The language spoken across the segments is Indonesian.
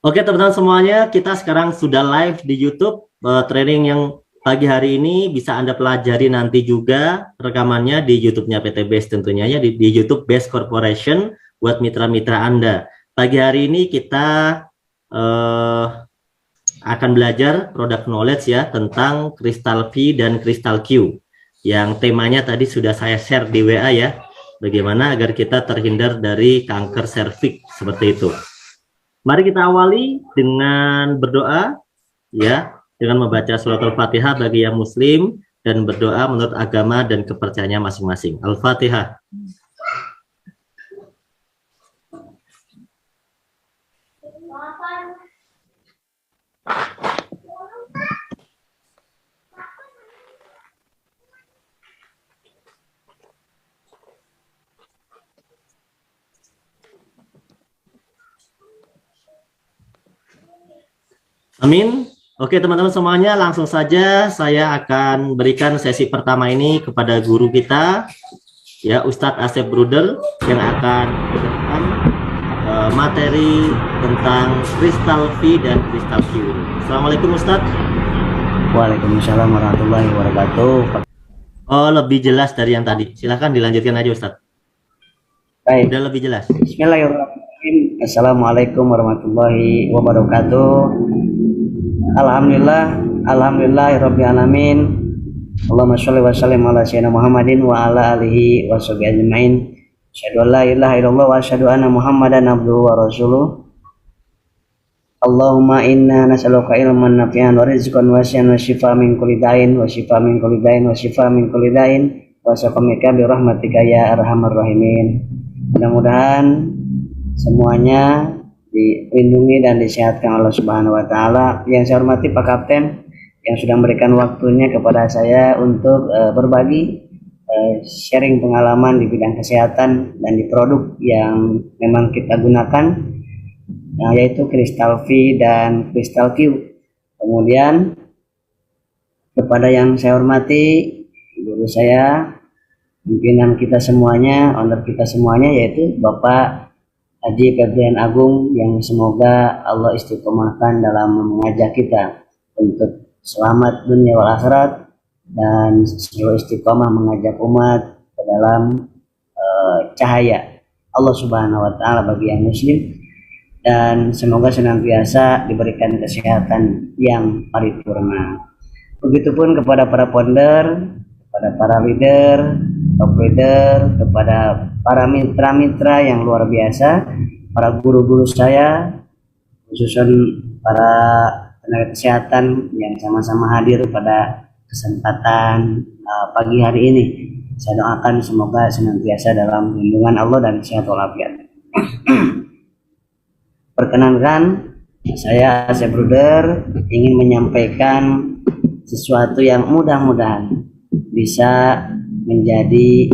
Oke teman-teman semuanya, kita sekarang sudah live di YouTube. Training yang pagi hari ini bisa Anda pelajari nanti juga rekamannya di YouTube-nya PT BES tentunya ya, di YouTube BES Corporation buat mitra-mitra Anda. Pagi hari ini kita eh, akan belajar product knowledge ya tentang Crystal V dan Crystal Q. Yang temanya tadi sudah saya share di WA ya. Bagaimana agar kita terhindar dari kanker serviks seperti itu. Mari kita awali dengan berdoa ya, dengan membaca surat Al-Fatihah bagi yang muslim dan berdoa menurut agama dan kepercayaannya masing-masing. Al-Fatihah. Amin. Oke teman-teman semuanya, langsung saja saya akan berikan sesi pertama ini kepada guru kita, ya Ustadz Asep Bruder, yang akan memberikan materi tentang Crystal V dan Crystal Q. Assalamualaikum Ustadz. Waalaikumsalam warahmatullahi wabarakatuh. Oh, lebih jelas dari yang tadi. Silahkan dilanjutkan aja Ustadz. Baik. Udah lebih jelas. Bismillahirrahmanirrahim. Assalamualaikum warahmatullahi wabarakatuh. Alhamdulillahirabbil alamin. Allahumma sholli wa sallim ala sayyidina Muhammadin wa ala alihi wa sahbihi ajmain. Asyhadu an la ilaha illallah wa asyhadu anna Muhammadan abduhu wa rasuluh. Allahumma inna nas'aluka ilman nafi'an wa rizqan wasi'an wa shifaa min kulli da'in wa shifaa min kulli da'in wa shifaa min kulli da'in wa saqamika bi rahmatika ya arhamar rahimin. Mudah-mudahan semuanya dilindungi dan disehatkan Allah Subhanahu wa taala. Yang saya hormati Pak Kapten yang sudah memberikan waktunya kepada saya untuk berbagi sharing pengalaman di bidang kesehatan dan di produk yang memang kita gunakan, yaitu Crystal V dan Crystal Q. Kemudian kepada yang saya hormati guru saya, pimpinan kita semuanya, owner kita semuanya, yaitu Bapak Haji Febrian Agung, yang semoga Allah istiqomahkan dalam mengajak kita untuk selamat dunia wal akhirat dan selalu istiqomah mengajak umat ke dalam cahaya Allah Subhanahu wa taala bagi yang muslim, dan semoga senantiasa diberikan kesehatan yang paripurna. Begitupun kepada para founder, kepada para leader, top leader, kepada para mitra-mitra yang luar biasa, para guru-guru saya, khususnya para tenaga kesehatan yang sama-sama hadir pada kesempatan pagi hari ini. Saya doakan semoga senantiasa dalam lindungan Allah dan sehat walafiat. Perkenankan, saya Asep Bruder ingin menyampaikan sesuatu yang mudah-mudahan bisa menjadi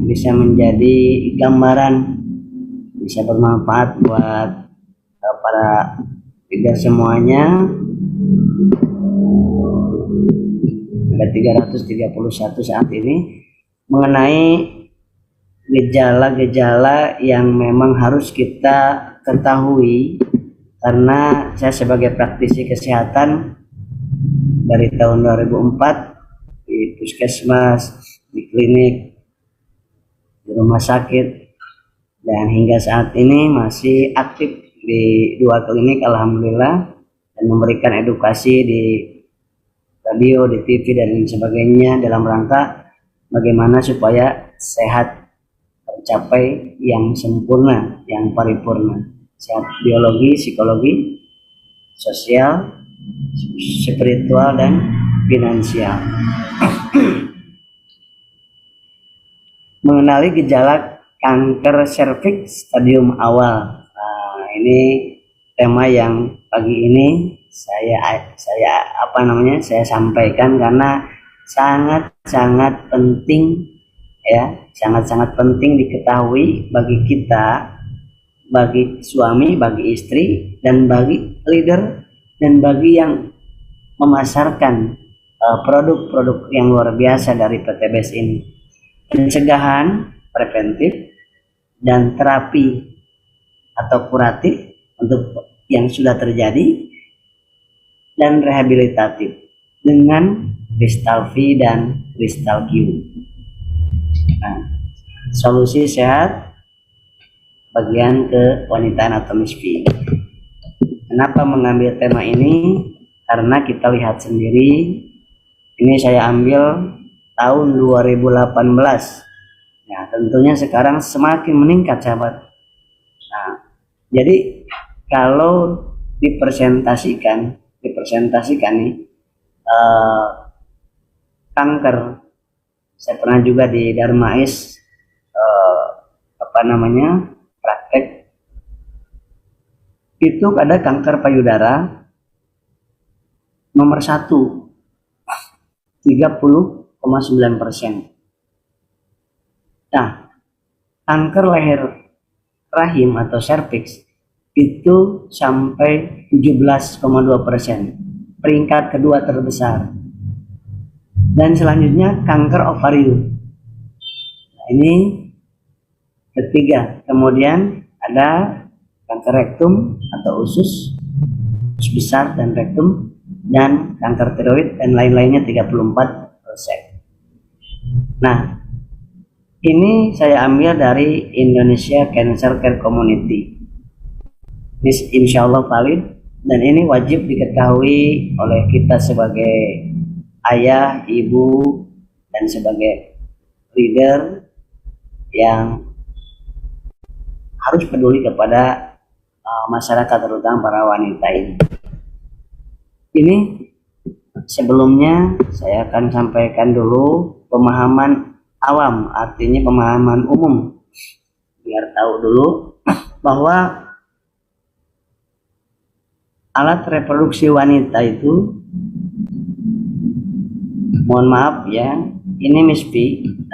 bisa menjadi gambaran, bisa bermanfaat buat para leader semuanya. Ada 331 saat ini mengenai gejala-gejala yang memang harus kita ketahui, karena saya sebagai praktisi kesehatan dari tahun 2004 di puskesmas, di klinik, di rumah sakit, dan hingga saat ini masih aktif di 2 klinik alhamdulillah, dan memberikan edukasi di radio, di TV dan lain sebagainya dalam rangka bagaimana supaya sehat tercapai yang sempurna, yang paripurna, sehat biologi, psikologi, sosial, spiritual, dan finansial. Mengenali gejala kanker serviks stadium awal. Nah, ini tema yang pagi ini saya sampaikan karena sangat penting ya, sangat penting diketahui bagi kita, bagi suami, bagi istri, dan bagi leader, dan bagi yang memasarkan produk-produk yang luar biasa dari PT BES ini. Pencegahan preventif dan terapi atau kuratif untuk yang sudah terjadi, dan rehabilitatif dengan Kristal V dan Kristal Q. Nah, solusi sehat bagian ke wanita anatomis V. Kenapa mengambil tema ini? Karena kita lihat sendiri, ini saya ambil tahun 2018. Nah, tentunya sekarang semakin meningkat, sahabat. Nah, jadi kalau dipresentasikan nih, kanker, saya pernah juga di Darmais praktek, itu ada kanker payudara nomor 1, 30,9%. Nah, kanker leher rahim atau serviks itu sampai 17,2%, peringkat kedua terbesar. Dan selanjutnya kanker ovarium. Nah, ini ketiga. Kemudian ada kanker rektum atau usus besar dan rektum, dan kanker tiroid dan lain-lainnya 34%. Nah, ini saya ambil dari Indonesia Cancer Care Community. Ini insya Allah valid, dan ini wajib diketahui oleh kita sebagai ayah, ibu, dan sebagai leader yang harus peduli kepada masyarakat, terutama para wanita ini. Ini sebelumnya saya akan sampaikan dulu pemahaman awam, artinya pemahaman umum, biar tahu dulu bahwa alat reproduksi wanita itu, mohon maaf ya, ini Miss V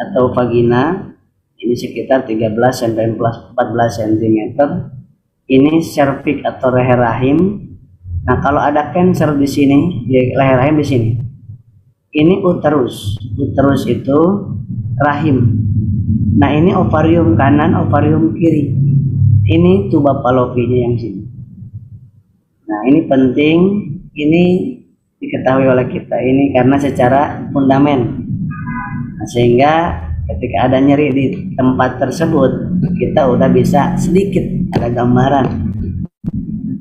atau vagina, ini sekitar 13 sampai 14 cm. Ini cervix atau leher rahim. Nah, kalau ada cancer di sini, di leher rahim di sini. Ini uterus. Uterus itu rahim. Nah, ini ovarium kanan, ovarium kiri. Ini tuba fallopinya yang sini. Nah, ini penting, ini diketahui oleh kita ini karena secara fundamen. Nah, sehingga ketika ada nyeri di tempat tersebut, kita udah bisa sedikit ada gambaran.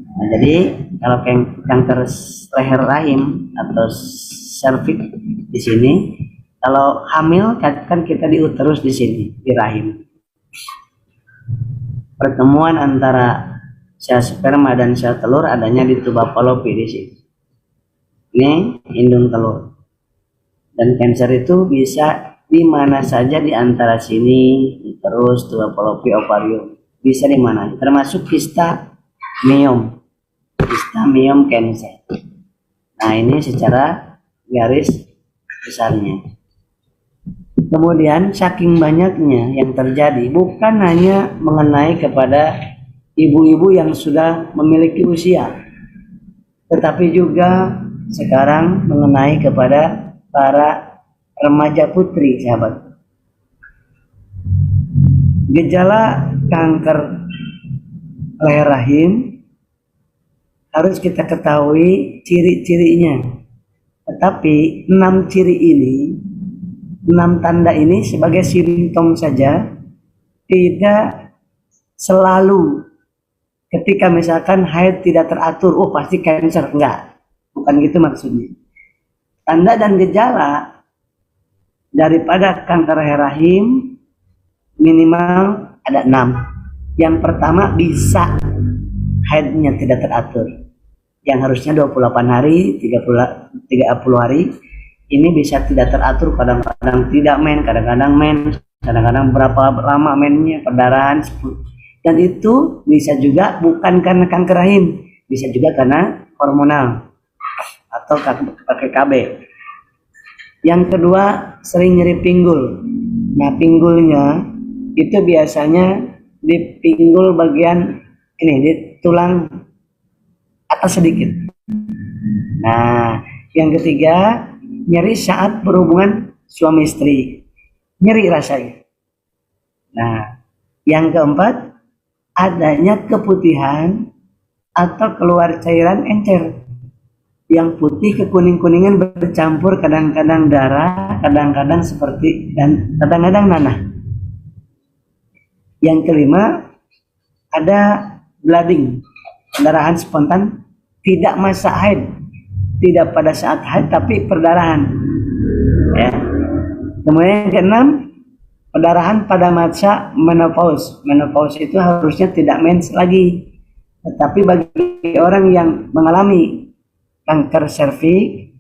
Nah, jadi kalau kanker leher rahim atau serviks di sini, kalau hamil kan kita di uterus di sini, di rahim. Pertemuan antara sel sperma dan sel telur adanya di tuba fallopi di sini. Ini indung telur. Dan kanker itu bisa di mana saja di antara sini, terus tuba fallopi, ovarium, bisa di mana, termasuk kista miom cancer. Nah, ini secara garis besarnya. Kemudian saking banyaknya yang terjadi, bukan hanya mengenai kepada ibu-ibu yang sudah memiliki usia, tetapi juga sekarang mengenai kepada para remaja putri, sahabat. Gejala kanker leher rahim harus kita ketahui ciri-cirinya. Tetapi 6 ciri ini, 6 tanda ini sebagai simptom saja, tidak selalu ketika misalkan haid tidak teratur, oh pasti kanker. Enggak, bukan gitu maksudnya. Tanda dan gejala daripada kanker leher rahim minimal ada 6. Yang pertama, bisa haidnya tidak teratur, yang harusnya 28 hari, 30 hari, ini bisa tidak teratur, kadang-kadang tidak main, kadang-kadang main, kadang-kadang berapa lama mainnya, perdarahan. Dan itu bisa juga bukan karena kanker rahim, bisa juga karena hormonal atau pakai KB. Yang kedua, sering nyeri pinggul. Nah, pinggulnya itu biasanya di pinggul bagian ini, di tulang atas sedikit. Nah, yang ketiga, nyeri saat berhubungan suami istri, nyeri rasanya. Nah, Yang keempat, adanya keputihan atau keluar cairan encer. Yang putih kekuning-kuningan bercampur, kadang-kadang darah, kadang-kadang seperti, dan kadang-kadang nanah. Yang kelima, ada bleeding, pendarahan spontan, tidak masa haid, tidak pada saat haid tapi perdarahan. Ya. Kemudian yang keenam, perdarahan pada masa menopause. Menopause itu harusnya tidak mens lagi, tetapi bagi orang yang mengalami kanker serviks,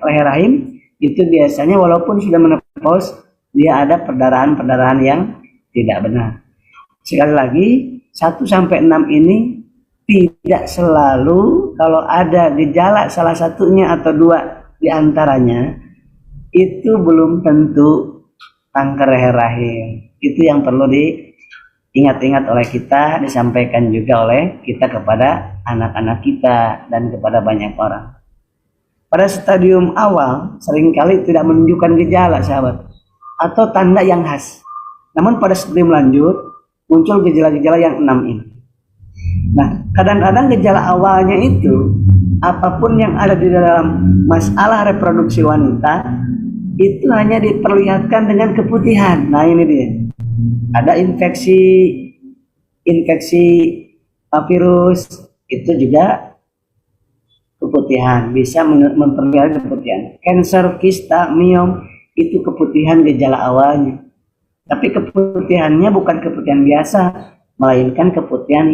leher rahim, itu biasanya walaupun sudah menopause, dia ada perdarahan-perdarahan yang tidak benar. Sekali lagi, 1 sampai 6 ini tidak selalu, kalau ada gejala salah satunya atau dua di antaranya, itu belum tentu kanker leher rahim. Itu yang perlu diingat-ingat oleh kita, disampaikan juga oleh kita kepada anak-anak kita dan kepada banyak orang. Pada stadium awal seringkali tidak menunjukkan gejala, sahabat, atau tanda yang khas. Namun pada stadium lanjut muncul gejala-gejala yang 6 ini. Nah, kadang-kadang gejala awalnya itu, apapun yang ada di dalam masalah reproduksi wanita, itu hanya diperlihatkan dengan keputihan. Nah, ini dia. Ada infeksi virus, itu juga keputihan, bisa memperlihatkan keputihan. Kanker kista, miom, itu keputihan gejala awalnya. Tapi keputihannya bukan keputihan biasa, melainkan keputihan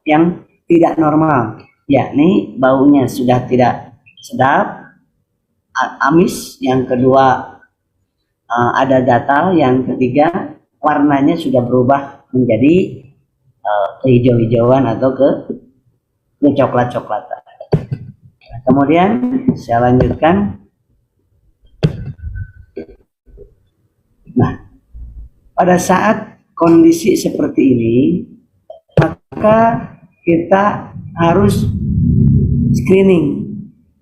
yang tidak normal, yakni baunya sudah tidak sedap, amis. Yang kedua, ada gatal. Yang ketiga, warnanya sudah berubah menjadi kehijau-hijauan atau ke coklat-coklatan. Kemudian saya lanjutkan. Nah, pada saat kondisi seperti ini, maka kita harus screening.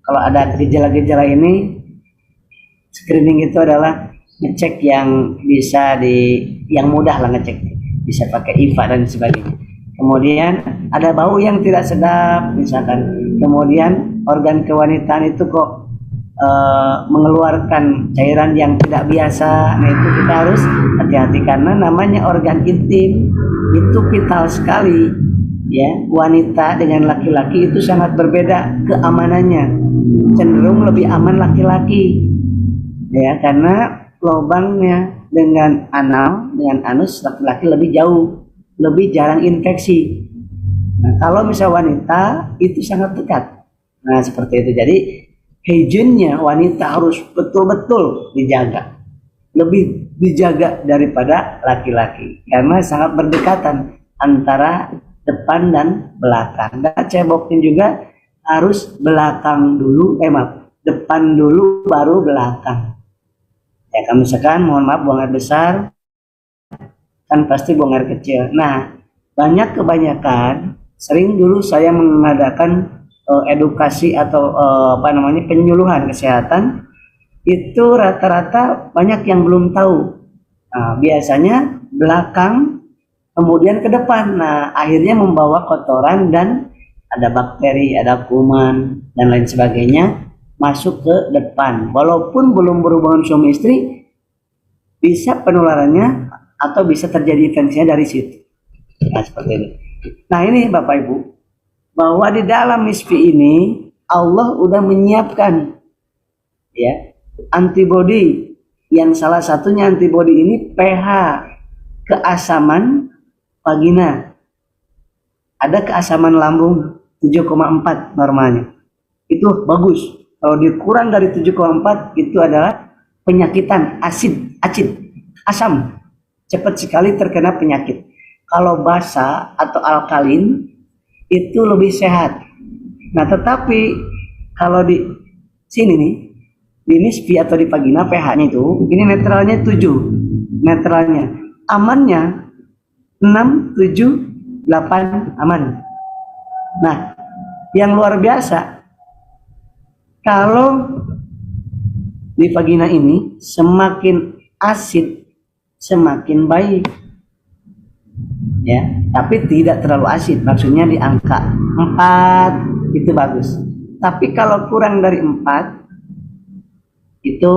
Kalau ada gejala-gejala ini, screening itu adalah ngecek yang bisa yang mudah lah ngecek, bisa pakai IVA dan sebagainya. Kemudian ada bau yang tidak sedap misalkan, kemudian organ kewanitaan itu kok mengeluarkan cairan yang tidak biasa. Nah, itu kita harus hati-hati karena namanya organ intim itu vital sekali, ya. Wanita dengan laki-laki itu sangat berbeda keamanannya, cenderung lebih aman laki-laki, ya, karena lubangnya dengan anal, dengan anus, laki-laki lebih jauh, lebih jarang infeksi. Nah, kalau misal wanita itu sangat dekat. Nah, seperti itu. Jadi hygiene-nya wanita harus betul-betul dijaga, lebih dijaga daripada laki-laki, karena sangat berdekatan antara depan dan belakang. Dan ceboknya juga harus belakang dulu, depan dulu baru belakang. Ya, kalau misalkan mohon maaf buang air besar, kan pasti buang air kecil. Nah, kebanyakan sering dulu saya mengadakan edukasi atau penyuluhan kesehatan, itu rata-rata banyak yang belum tahu. Nah, biasanya belakang kemudian ke depan. Nah, akhirnya membawa kotoran dan ada bakteri, ada kuman dan lain sebagainya masuk ke depan. Walaupun belum berhubungan suami istri, bisa penularannya atau bisa terjadi infeksinya dari situ. Nah, seperti ini. Nah, ini Bapak Ibu, bahwa di dalam nisfi ini Allah udah menyiapkan, ya, antibodi, yang salah satunya antibodi ini pH keasaman vagina. Ada keasaman lambung 7,4 normalnya. Itu bagus. Kalau dikurang dari 7,4 itu adalah penyakitan, acid, asam. Cepat sekali terkena penyakit. Kalau basa atau alkalin itu lebih sehat. Nah, tetapi kalau di sini nih, di nisfi atau di vagina pH-nya itu, ini netralnya 7. Netralnya. Amannya 6, 7, 8 aman. Nah, yang luar biasa, kalau di vagina ini semakin asid semakin baik. ya, tapi tidak terlalu asid, maksudnya di angka 4 itu bagus. Tapi kalau kurang dari 4 itu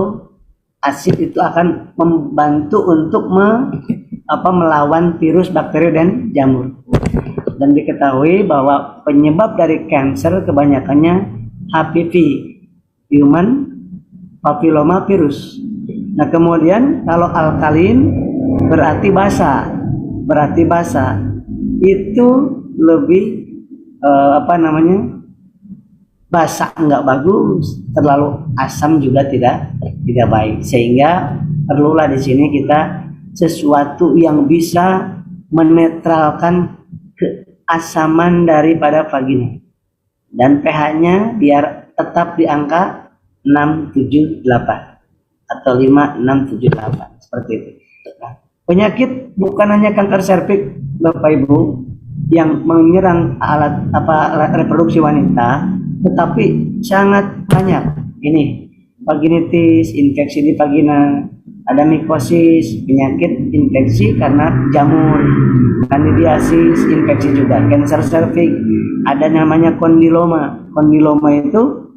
asid itu akan membantu untuk melawan virus, bakteri, dan jamur. Dan diketahui bahwa penyebab dari kanker kebanyakannya HPV, Human Papilloma Virus. Nah, kemudian kalau alkalin berarti basa, itu lebih basa nggak bagus, terlalu asam juga tidak baik, sehingga perlulah di sini kita sesuatu yang bisa menetralkan keasaman daripada vagina, dan pH-nya biar tetap di angka 678 atau 5678 seperti itu. Nah, penyakit bukan hanya kanker serviks Bapak Ibu yang menyerang reproduksi wanita, tetapi sangat banyak. Ini vaginitis, infeksi di vagina, ada mikosis, penyakit infeksi karena jamur, kandidiasis, infeksi juga, kanker serviks, ada namanya kondiloma. Kondiloma itu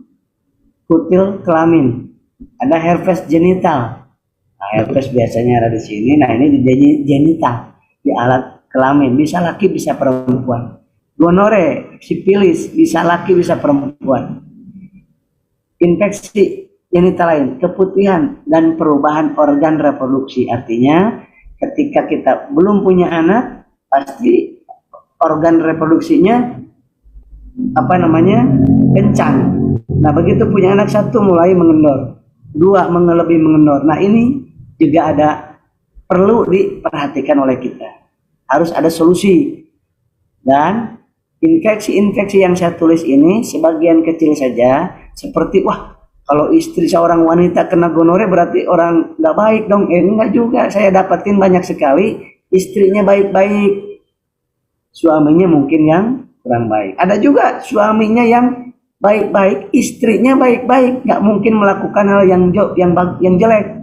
kutil kelamin, ada herpes genital. Nah, herpes biasanya ada di sini. Nah, ini di genital, di alat kelamin, bisa laki bisa perempuan. Gonore, sipilis, bisa laki bisa perempuan. Infeksi genital lain, keputihan, dan perubahan organ reproduksi. Artinya ketika kita belum punya anak, pasti organ reproduksinya kencang. Nah, begitu punya anak, 1 mulai mengendor, 2 lebih mengendor. Nah, ini juga perlu diperhatikan oleh kita. Harus ada solusi. Dan infeksi-infeksi yang saya tulis ini sebagian kecil saja, seperti kalau istri seorang wanita kena gonore berarti orang nggak baik dong. Enggak juga, saya dapatin banyak sekali istrinya baik-baik, suaminya mungkin yang kurang baik. Ada juga suaminya yang baik-baik, istrinya baik-baik, nggak mungkin melakukan hal yang jelek.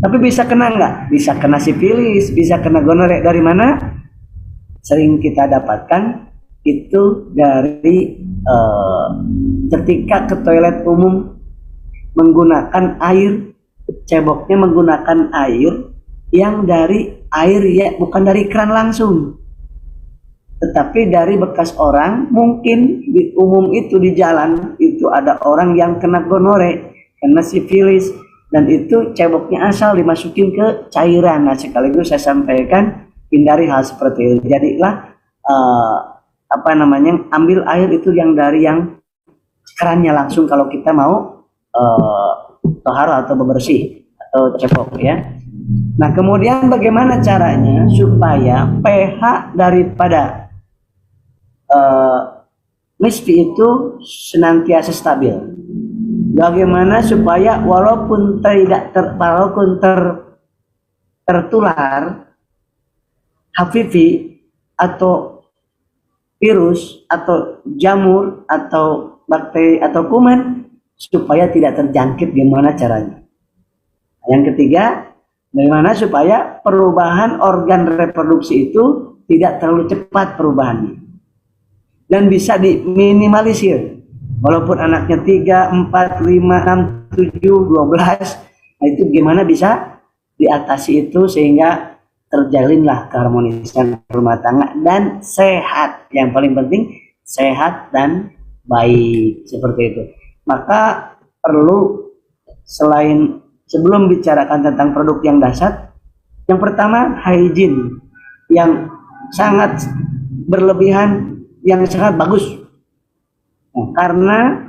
Tapi bisa kena nggak? Bisa kena sifilis, bisa kena gonore. Dari mana? Sering kita dapatkan itu dari ketika ke toilet umum menggunakan air, ceboknya menggunakan air yang dari air ya, bukan dari keran langsung, tetapi dari bekas orang. Mungkin di umum itu di jalan itu ada orang yang kena gonore, kena sifilis, dan itu ceboknya asal dimasukin ke cairan. Nah, sekaligus saya sampaikan, hindari hal seperti itu. Jadilah ambil air itu yang dari yang kerannya langsung kalau kita mau toharo atau bebersih atau cebok ya. Nah, kemudian bagaimana caranya supaya pH daripada misfi itu senantiasa stabil? Bagaimana supaya walaupun tertular HPV atau virus atau jamur atau bakteri atau kuman, supaya tidak terjangkit, gimana caranya? Yang ketiga, bagaimana supaya perubahan organ reproduksi itu tidak terlalu cepat perubahannya dan bisa diminimalisir. Walaupun anaknya 3, 4, 5, 6, 7, 12, nah itu gimana bisa diatasi itu sehingga terjalinlah keharmonisan rumah tangga dan sehat. Yang paling penting sehat dan baik, seperti itu. Maka perlu sebelum bicarakan tentang produk yang dahsyat, yang pertama hygiene yang sangat berlebihan, yang sangat bagus. Nah, karena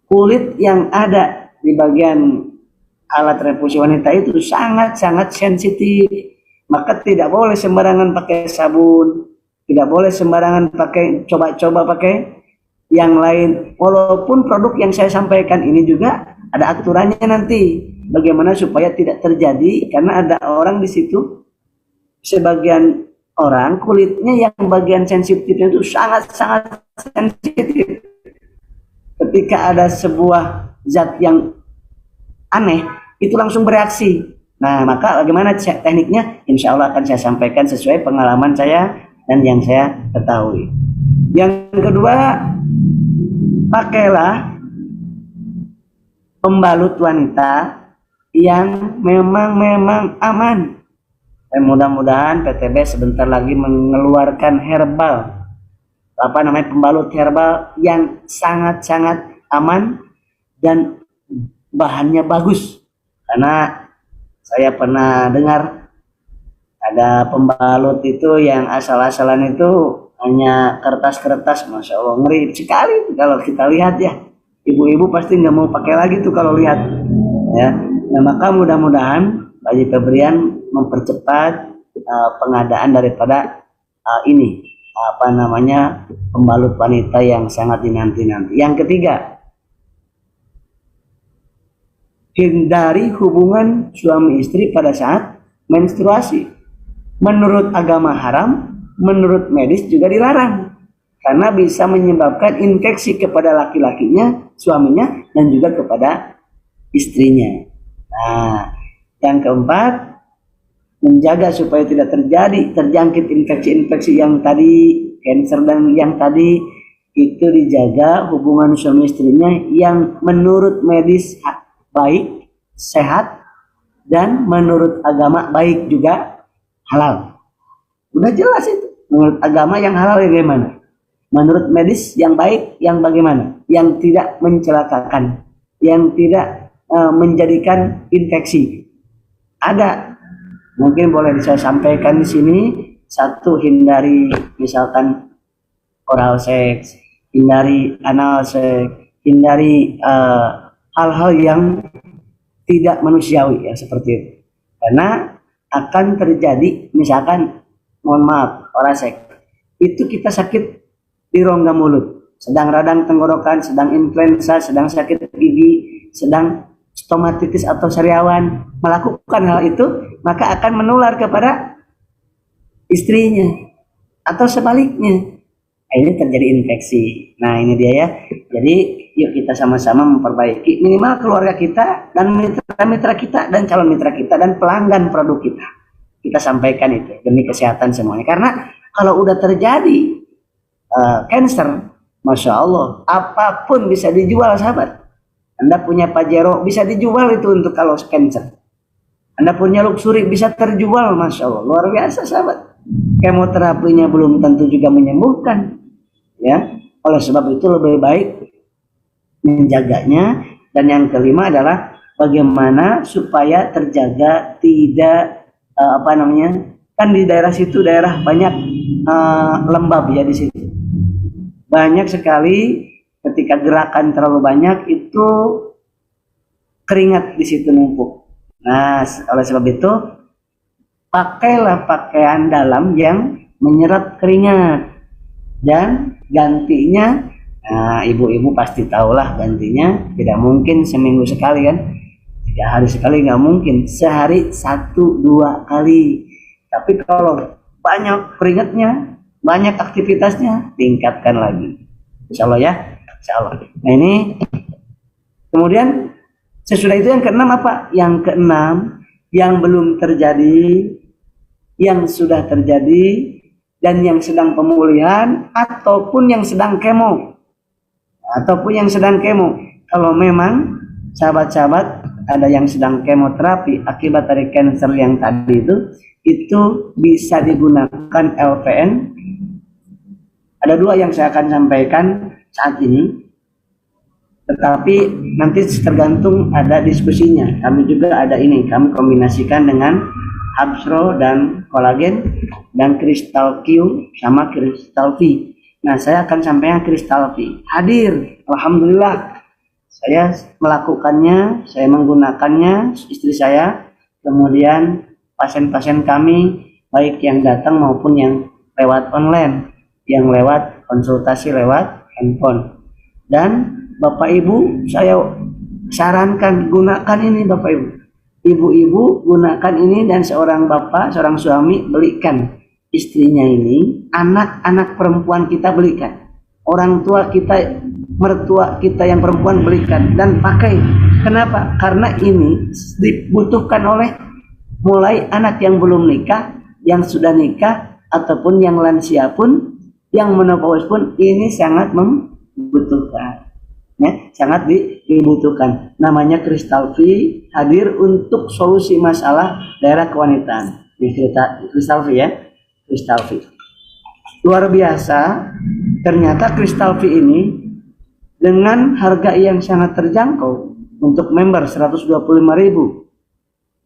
kulit yang ada di bagian alat reproduksi wanita itu sangat-sangat sensitif, maka tidak boleh sembarangan pakai sabun, tidak boleh sembarangan coba-coba pakai yang lain. Walaupun produk yang saya sampaikan ini juga ada aturannya nanti, bagaimana supaya tidak terjadi, karena ada orang di situ, sebagian orang kulitnya yang bagian sensitifnya itu sangat-sangat sensitif. Ketika ada sebuah zat yang aneh, itu langsung bereaksi. Nah, maka bagaimana tekniknya? Insya Allah akan saya sampaikan sesuai pengalaman saya dan yang saya ketahui. Yang kedua, pakailah pembalut wanita yang memang aman. Dan mudah-mudahan PTB sebentar lagi mengeluarkan herbal, pembalut herbal yang sangat-sangat aman dan bahannya bagus. Karena saya pernah dengar ada pembalut itu yang asal-asalan itu hanya kertas-kertas, Masya Allah, ngeri sekali kalau kita lihat ya. Ibu-ibu pasti nggak mau pakai lagi tuh kalau lihat ya. Nah, maka mudah-mudahan Pak Haji Febrian mempercepat pengadaan daripada pembalut wanita yang sangat dinanti-nanti. Yang ketiga, hindari hubungan suami istri pada saat menstruasi. Menurut agama haram, menurut medis juga dilarang. Karena bisa menyebabkan infeksi kepada laki-lakinya, suaminya, dan juga kepada istrinya. Nah, yang keempat, menjaga supaya tidak terjangkit infeksi-infeksi yang tadi, kanker dan yang tadi, itu dijaga hubungan suami istrinya yang menurut medis baik, sehat, dan menurut agama baik juga halal. Udah jelas itu. Menurut agama yang halal bagaimana? Menurut medis yang baik yang bagaimana? Yang tidak mencelakakan, yang tidak menjadikan infeksi. Ada. Mungkin boleh saya sampaikan di sini. Satu, hindari misalkan oral seks, hindari anal seks, hindari hal-hal yang tidak manusiawi ya seperti itu. Karena akan terjadi misalkan mohon maaf oral seks itu kita sakit di rongga mulut, sedang radang tenggorokan, sedang influenza, sedang sakit gigi, sedang stomatitis atau sariawan, melakukan hal itu maka akan menular kepada istrinya atau sebaliknya. Ini terjadi infeksi. Nah, ini dia ya. Jadi yuk kita sama-sama memperbaiki minimal keluarga kita dan mitra-mitra kita dan calon mitra kita dan pelanggan produk kita. Kita sampaikan itu demi kesehatan semuanya. Karena kalau udah terjadi cancer, Masya Allah, apapun bisa dijual, sahabat. Anda punya Pajero bisa dijual itu untuk kalau cancer. Anda punya luxury bisa terjual, Masya Allah, luar biasa, sahabat. Kemoterapinya belum tentu juga menyembuhkan. Ya, oleh sebab itu lebih baik menjaganya. Dan yang kelima adalah bagaimana supaya terjaga tidak kan di daerah situ daerah banyak lembab ya di situ. Banyak sekali ketika gerakan terlalu banyak itu keringat di situ numpuk. Nah, oleh sebab itu pakailah pakaian dalam yang menyerap keringat. Dan gantinya, nah ibu-ibu pasti tahulah gantinya tidak mungkin seminggu sekali kan, 3 hari sekali nggak mungkin, sehari 1-2 kali. Tapi kalau banyak keringatnya, banyak aktivitasnya, tingkatkan lagi, insya Allah ya, insya Allah. Nah ini kemudian sesudah itu yang keenam apa? Yang keenam yang belum terjadi, yang sudah terjadi, dan yang sedang pemulihan ataupun yang sedang kemo. Kalau memang sahabat-sahabat ada yang sedang kemoterapi akibat dari kanker yang tadi itu bisa digunakan LPN. Ada 2 yang saya akan sampaikan saat ini, tetapi nanti tergantung ada diskusinya. Kami juga ada kami kombinasikan dengan Habsro dan kolagen dan Crystal Q sama Crystal V. Nah, saya akan sampaikan Crystal V. Hadir, alhamdulillah. Saya melakukannya, saya menggunakannya, istri saya, kemudian pasien-pasien kami baik yang datang maupun yang lewat online, yang lewat konsultasi lewat handphone. Dan Bapak Ibu, saya sarankan gunakan ini Bapak Ibu. Ibu-ibu gunakan ini, dan seorang bapak, seorang suami belikan istrinya ini, anak-anak perempuan kita belikan, orang tua kita, mertua kita yang perempuan belikan dan pakai. Kenapa? Karena ini dibutuhkan oleh mulai anak yang belum nikah, yang sudah nikah, ataupun yang lansia pun, yang menopause pun, ini sangat membutuhkan. Ya, sangat dibutuhkan. Namanya Crystal V hadir untuk solusi masalah daerah kewanitaan. Ini Crystal V ya, Crystal V. Luar biasa, ternyata Crystal V ini dengan harga yang sangat terjangkau untuk member 125.000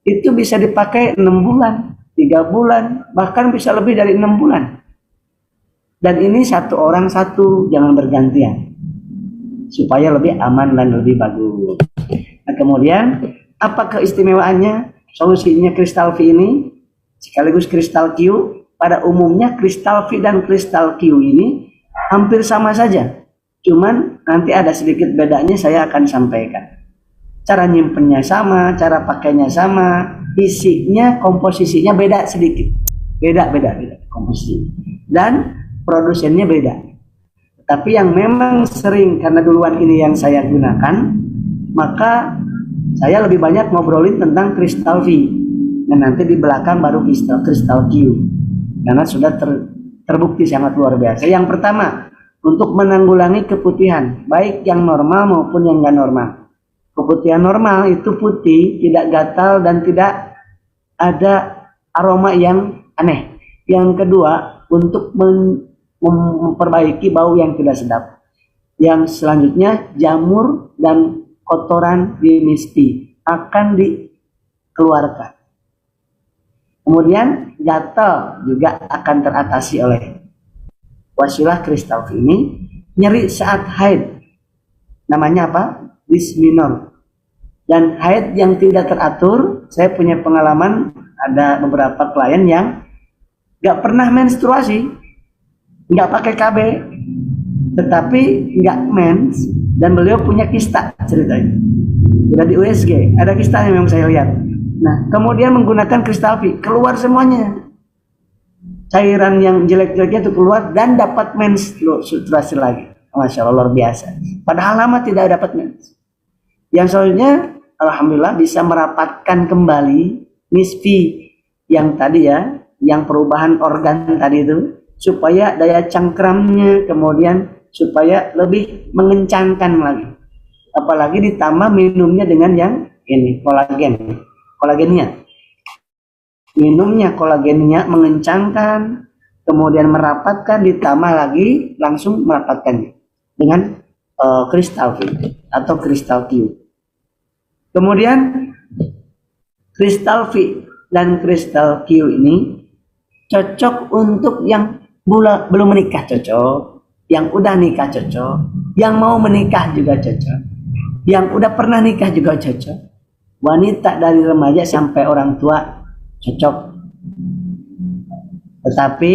itu bisa dipakai 6 bulan, 3 bulan, bahkan bisa lebih dari 6 bulan. Dan ini satu orang satu, jangan bergantian, supaya lebih aman dan lebih bagus. Nah, kemudian apa keistimewaannya? Solusinya Crystal V ini sekaligus Crystal Q. Pada umumnya Crystal V dan Crystal Q ini hampir sama saja, cuman nanti ada sedikit bedanya, saya akan sampaikan. Cara nyimpennya sama, cara pakainya sama, isinya, komposisinya beda sedikit, beda komposisi, dan produsennya beda. Tapi yang memang sering, karena duluan ini yang saya gunakan, maka saya lebih banyak ngobrolin tentang Crystal V, dan nanti di belakang baru Crystal Q, karena sudah terbukti sangat luar biasa. Yang pertama, untuk menanggulangi keputihan, baik yang normal maupun yang nggak normal. Keputihan normal itu putih, tidak gatal, dan tidak ada aroma yang aneh. Yang kedua, untuk memperbaiki bau yang tidak sedap. Yang selanjutnya, jamur dan kotoran di mispi akan dikeluarkan. Kemudian gatal juga akan teratasi oleh wasilah Crystal V ini. Nyeri saat haid, namanya apa? Dysmenorrhea. Dan haid yang tidak teratur, saya punya pengalaman, ada beberapa klien yang gak pernah menstruasi, nggak pakai KB, tetapi nggak mens, dan beliau punya kista ceritanya. Udah di USG, ada kistanya memang saya lihat. Nah, kemudian menggunakan Crystal V, keluar semuanya. Cairan yang jelek-jeleknya itu keluar dan dapat menstruasi lagi. Masya Allah, luar biasa. Padahal lama tidak dapat mens. Yang selanjutnya, alhamdulillah bisa merapatkan kembali misfi yang tadi ya, yang perubahan organ tadi itu, supaya daya cangkramnya, kemudian supaya lebih mengencangkan lagi. Apalagi ditambah minumnya dengan yang ini, kolagennya. Minumnya kolagennya mengencangkan, kemudian merapatkan, ditambah lagi langsung merapatkannya dengan Crystal V atau Crystal Q. Kemudian Crystal V dan Crystal Q ini cocok untuk yang belum menikah, cocok, yang udah nikah cocok, yang mau menikah juga cocok, yang udah pernah nikah juga cocok, wanita dari remaja sampai orang tua cocok. Tetapi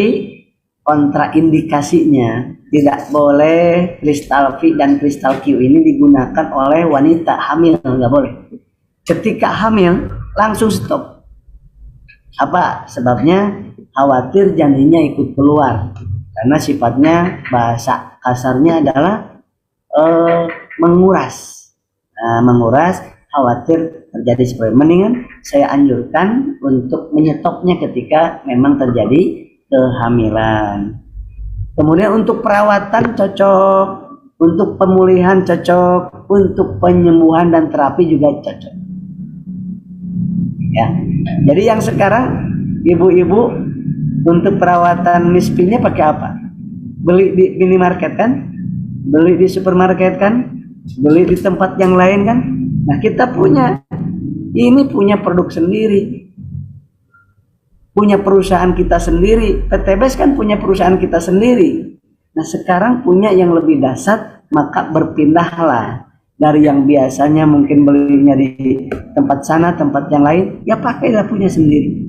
kontraindikasinya, tidak boleh Crystal V dan Crystal Q ini digunakan oleh wanita hamil, nggak boleh. Ketika hamil langsung stop. Apa sebabnya? Khawatir janinnya ikut keluar, karena sifatnya bahasa kasarnya adalah menguras. Menguras, khawatir terjadi seperti. Mendingan saya anjurkan untuk menyetopnya ketika memang terjadi kehamilan. Kemudian untuk perawatan cocok, untuk pemulihan cocok, untuk penyembuhan dan terapi juga cocok. Ya, jadi yang sekarang ibu-ibu untuk perawatan misfinya pakai apa? Beli di minimarket kan? Beli di supermarket kan? Beli di tempat yang lain kan? Nah, kita punya produk sendiri, punya perusahaan kita sendiri. PTBS kan punya perusahaan kita sendiri. Nah, sekarang punya yang lebih dahsyat, maka berpindahlah dari yang biasanya mungkin belinya di tempat sana, tempat yang lain, ya pakailah punya sendiri.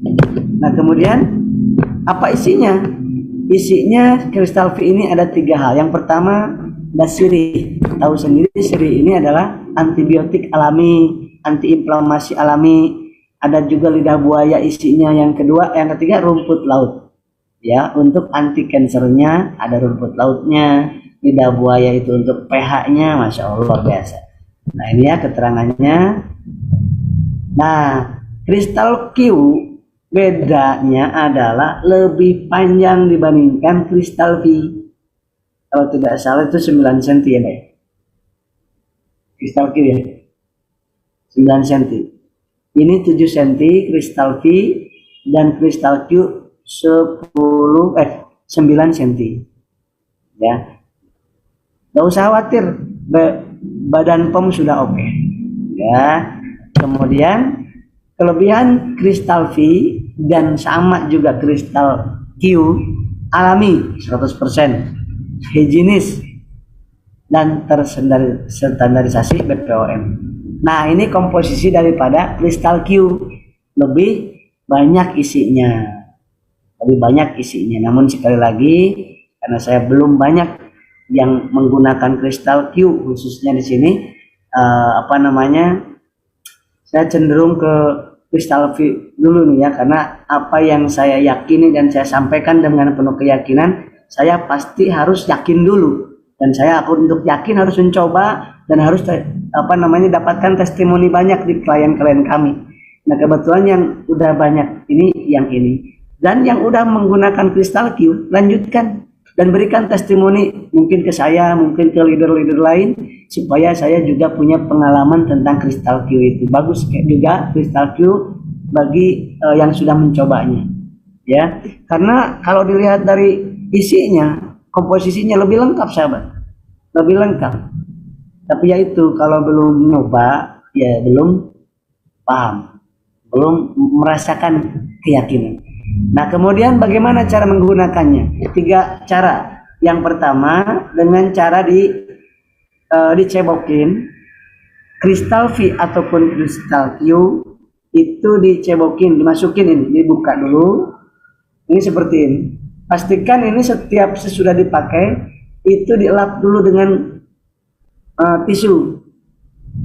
Nah, kemudian apa isinya? Isinya Crystal V ini ada 3 hal. Yang pertama, sirih. Tahu sendiri sirih ini adalah antibiotik alami, antiinflamasi alami. Ada juga lidah buaya isinya. Yang ketiga rumput laut. Ya, untuk anti kansernya ada rumput lautnya. Lidah buaya itu untuk pH-nya, masya Allah luar biasa. Nah, ini ya keterangannya. Nah, Kristal Q bedanya adalah lebih panjang dibandingkan kristal V. Kalau tidak salah itu 9 cm ya, Pak. Kristal Q ya, 9 cm. Ini 7 cm kristal V, dan kristal Q 9 cm. Ya. Nggak usah khawatir, badan POM sudah oke. Ya. Kemudian kelebihan kristal V dan sama juga kristal Q, alami 100%, higienis dan terstandarisasi BPOM. Nah, ini komposisi daripada kristal Q, lebih banyak isinya. Namun sekali lagi, karena saya belum banyak yang menggunakan kristal Q khususnya di sini, saya cenderung ke kristal V dulu nih ya, karena apa yang saya yakini dan saya sampaikan dengan penuh keyakinan, saya pasti harus yakin dulu, dan saya untuk yakin harus mencoba dan harus dapatkan testimoni banyak di klien-klien kami. Nah, kebetulan yang udah banyak ini, dan yang udah menggunakan kristal Q, lanjutkan dan berikan testimoni mungkin ke saya, mungkin ke leader-leader lain, supaya saya juga punya pengalaman tentang kristal Q itu. Bagus juga kristal Q bagi yang sudah mencobanya, ya. Karena kalau dilihat dari isinya, komposisinya lebih lengkap, sahabat, lebih lengkap. Tapi ya itu, kalau belum nyoba, ya belum paham, belum merasakan keyakinan. Nah, kemudian bagaimana cara menggunakannya? 3 cara. Yang pertama, dengan cara dicebokin kristal V ataupun kristal Q itu dicebokin, dimasukin ini, dibuka dulu. Ini seperti ini. Pastikan ini setiap sesudah dipakai itu dielap dulu dengan tisu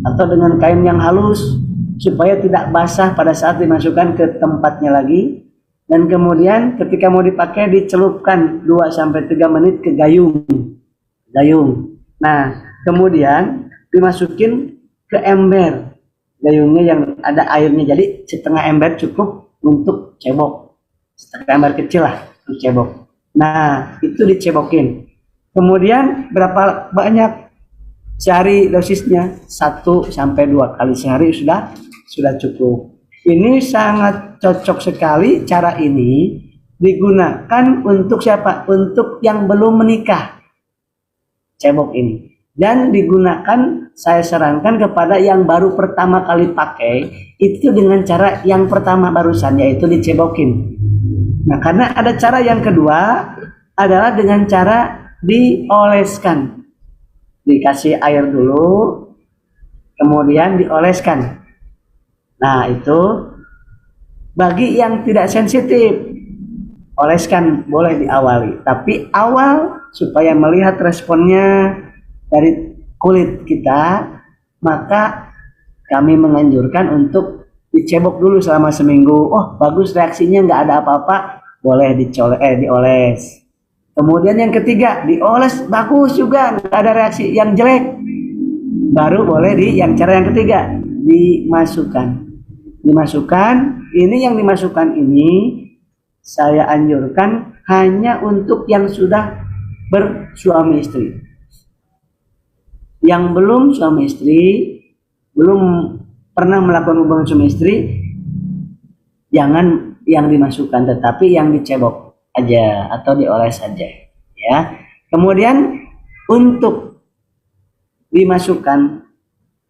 atau dengan kain yang halus supaya tidak basah pada saat dimasukkan ke tempatnya lagi. Dan kemudian ketika mau dipakai dicelupkan 2-3 menit ke gayung. Nah, kemudian dimasukin ke ember gayungnya yang ada airnya. Jadi setengah ember cukup untuk cebok, setengah ember kecil lah untuk cebok. Nah, itu dicebokin. Kemudian berapa banyak sehari dosisnya? 1-2 kali sehari sudah cukup. Ini sangat cocok sekali. Cara ini digunakan untuk siapa? Untuk yang belum menikah, cebok ini. Dan digunakan, saya sarankan kepada yang baru pertama kali pakai, itu dengan cara yang pertama barusan, yaitu dicebokin. Nah, karena ada cara yang kedua, adalah dengan cara dioleskan. Dikasih air dulu, kemudian dioleskan. Nah, itu bagi yang tidak sensitif, oleskan boleh diawali, tapi awal supaya melihat responnya dari kulit kita, maka kami menganjurkan untuk dicebok dulu selama seminggu. Oh, bagus reaksinya, nggak ada apa-apa, boleh dioles. Kemudian yang ketiga, dioles bagus juga, nggak ada reaksi yang jelek, baru boleh cara yang ketiga, dimasukkan. Ini yang dimasukkan ini saya anjurkan hanya untuk yang sudah bersuami istri. Yang belum suami istri, belum pernah melakukan hubungan suami istri, jangan yang dimasukkan, tetapi yang dicebok aja atau dioles saja, ya. Kemudian untuk dimasukkan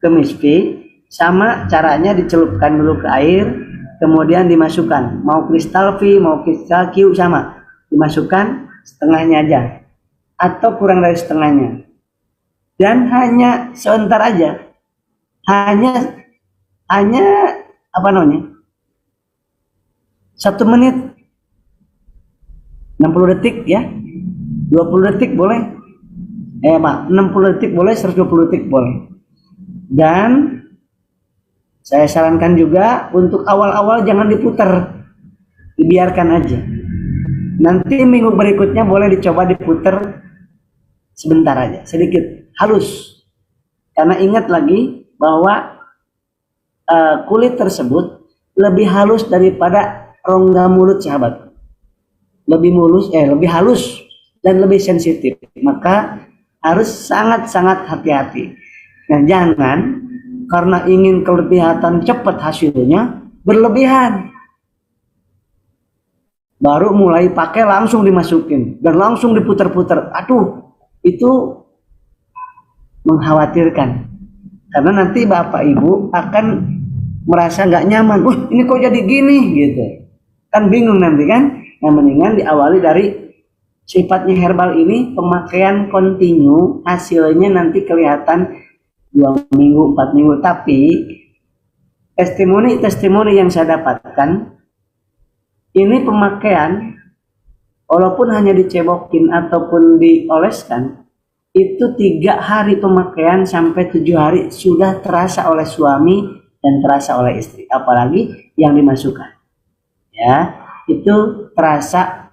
ke misfi, sama caranya, dicelupkan dulu ke air, kemudian dimasukkan, mau kristal V mau kristal Q sama, dimasukkan setengahnya aja atau kurang dari setengahnya, dan hanya sebentar aja, hanya 1 menit, 60 detik ya, 20 detik boleh, 60 detik boleh, 120 detik boleh. Dan saya sarankan juga untuk awal-awal jangan diputar, dibiarkan aja. Nanti minggu berikutnya boleh dicoba diputar sebentar aja, sedikit, halus. Karena ingat lagi bahwa kulit tersebut lebih halus daripada rongga mulut sahabat. Lebih halus dan lebih sensitif. Maka harus sangat-sangat hati-hati. Nah, jangan karena ingin kelihatan cepat hasilnya berlebihan. Baru mulai pakai langsung dimasukin dan langsung diputar-putar. Aduh, itu mengkhawatirkan. Karena nanti Bapak Ibu akan merasa nggak nyaman. Ini kok jadi gini gitu. Kan bingung nanti kan. Nah, mendingan diawali dari sifatnya herbal ini pemakaian kontinu, hasilnya nanti kelihatan 2 minggu, 4 minggu. Tapi testimoni yang saya dapatkan, ini pemakaian walaupun hanya dicebokin ataupun dioleskan, itu 3 hari pemakaian sampai 7 hari sudah terasa oleh suami dan terasa oleh istri, apalagi yang dimasukkan. Ya, itu terasa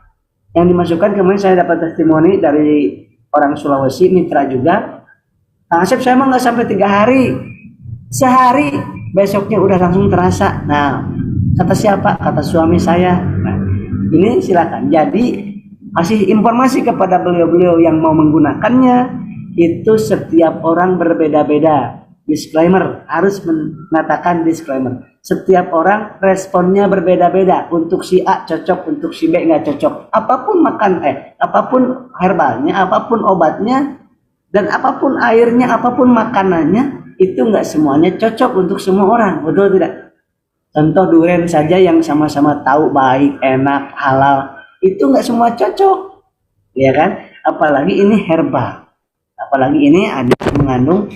yang dimasukkan. Kemarin saya dapat testimoni dari orang Sulawesi, mitra juga. Kang Asep, saya emang nggak sampai 3 hari, sehari besoknya udah langsung terasa. Nah, kata siapa? Kata suami saya. Nah, ini silakan. Jadi kasih informasi kepada beliau-beliau yang mau menggunakannya. Itu setiap orang berbeda-beda. Disclaimer, harus mengatakan disclaimer. Setiap orang responnya berbeda-beda. Untuk si A cocok, untuk si B nggak cocok. Apapun apapun herbalnya, apapun obatnya, dan apapun airnya, apapun makanannya, itu nggak semuanya cocok untuk semua orang. Betul tidak? Contoh durian saja yang sama-sama tahu baik, enak, halal, itu nggak semua cocok, ya kan? Apalagi ini herbal, apalagi ini ada mengandung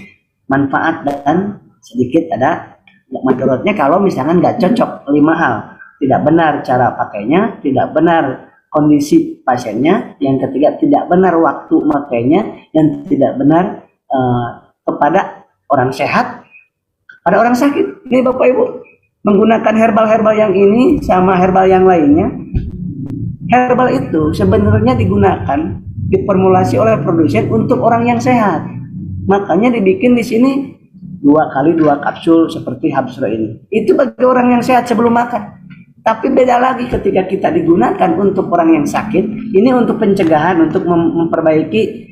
manfaat dan sedikit ada mudaratnya kalau misalkan nggak cocok. 5 hal: tidak benar cara pakainya, tidak benar kondisi pasiennya, yang ketiga tidak benar waktu makainya, dan tidak benar kepada orang sehat, pada orang sakit. Ini Bapak Ibu menggunakan herbal-herbal yang ini sama herbal yang lainnya. Herbal itu sebenarnya digunakan, diformulasi oleh produsen untuk orang yang sehat. Makanya dibikin di sini 2 kali 2 kapsul seperti Habsro ini. Itu bagi orang yang sehat sebelum makan. Tapi beda lagi ketika kita digunakan untuk orang yang sakit. Ini untuk pencegahan, untuk memperbaiki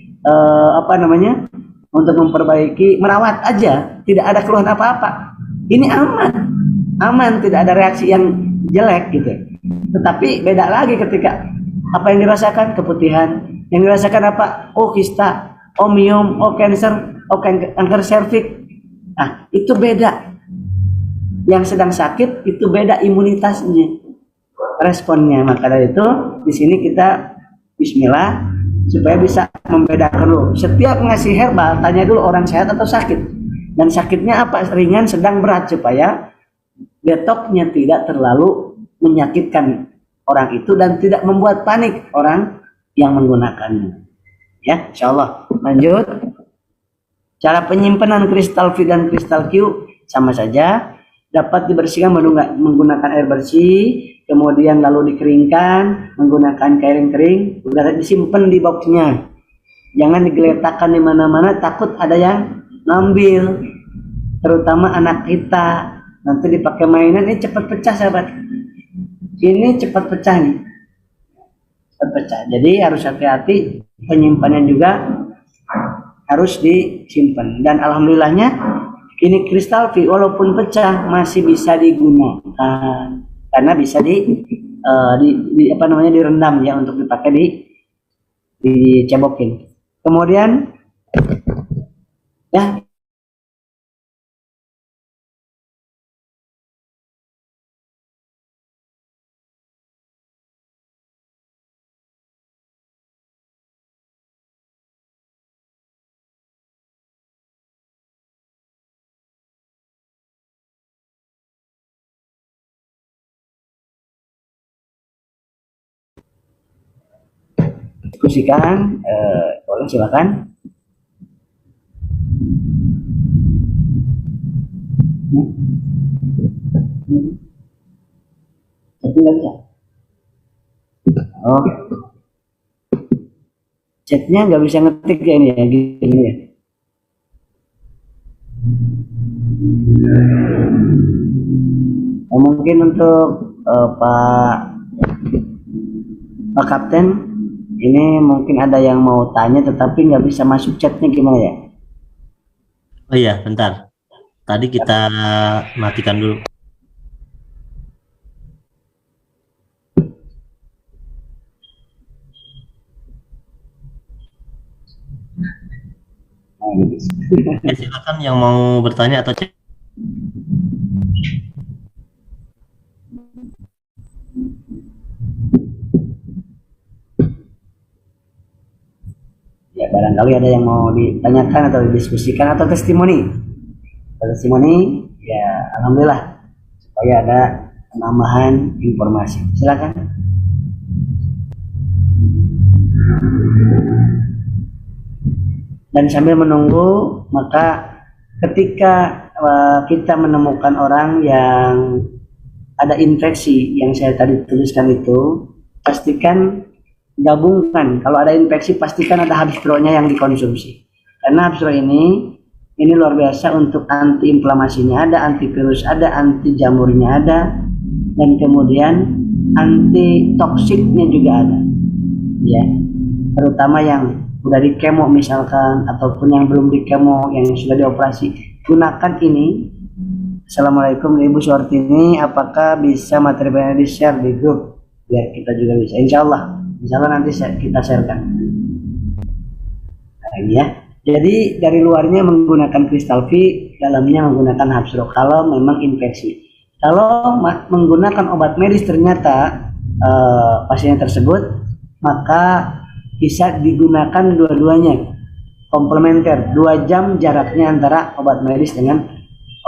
untuk memperbaiki, merawat aja, tidak ada keluhan apa-apa. Ini aman, tidak ada reaksi yang jelek gitu. Tetapi beda lagi ketika apa yang dirasakan keputihan, yang dirasakan apa? Oh, kista, oh miom, oh cancer, oh kanker serviks. Nah, itu beda. Yang sedang sakit itu beda imunitasnya, responnya. Maka dari itu di sini kita bismillah supaya bisa membedakan dulu. Setiap ngasih herbal tanya dulu orang sehat atau sakit, dan sakitnya apa, ringan, sedang, berat, supaya detoxnya tidak terlalu menyakitkan orang itu dan tidak membuat panik orang yang menggunakannya. Ya, insyaallah. Lanjut. Cara penyimpanan kristal V dan kristal Q sama saja, dapat dibersihkan menggunakan air bersih, kemudian lalu dikeringkan menggunakan kain kering, udah disimpan di boxnya. Jangan digeletakkan di mana-mana, takut ada yang ngambil, terutama anak kita. Nanti dipakai mainan, ini cepat pecah sahabat. Ini cepat pecah nih, cepat pecah. Jadi harus hati-hati, penyimpanannya juga harus disimpan. Dan alhamdulillahnya ini kristal V walaupun pecah masih bisa digunakan karena bisa direndam ya, untuk dipakai dicebokin. Kemudian ya, diskusikan, boleh silakan. Tapi nggak bisa. Oh, chatnya nggak bisa ngetik ya, ini ya, gini ya. Mungkin untuk Pak Kapten, ini mungkin ada yang mau tanya tetapi nggak bisa masuk chatnya, gimana ya? Oh iya, bentar. Tadi kita matikan dulu. Nah, gitu. Silakan yang mau bertanya atau cek. Ya, barangkali ada yang mau ditanyakan atau didiskusikan atau testimoni. Testimoni, ya alhamdulillah, supaya ada penambahan informasi. Silakan. Dan sambil menunggu, maka ketika kita menemukan orang yang ada infeksi yang saya tadi tuliskan itu, pastikan gabungkan. Kalau ada infeksi, pastikan ada habis pro-nya yang dikonsumsi. Karena habis pro ini luar biasa untuk anti inflamasinya ada, antivirus ada, anti jamurnya ada, dan kemudian anti toksiknya juga ada. Ya, terutama yang udah di kemo misalkan, ataupun yang belum di kemo, yang sudah dioperasi, gunakan ini. Assalamualaikum Ibu Suartini, apakah bisa materi-materinya di share di grup biar kita juga bisa? Insya Allah nanti kita sharekan. Nah, ya. Jadi dari luarnya menggunakan kristal V, dalamnya menggunakan hapsro kalau memang infeksi. Kalau menggunakan obat medis ternyata pasien tersebut, maka bisa digunakan dua-duanya komplementer, 2 jam jaraknya antara obat medis dengan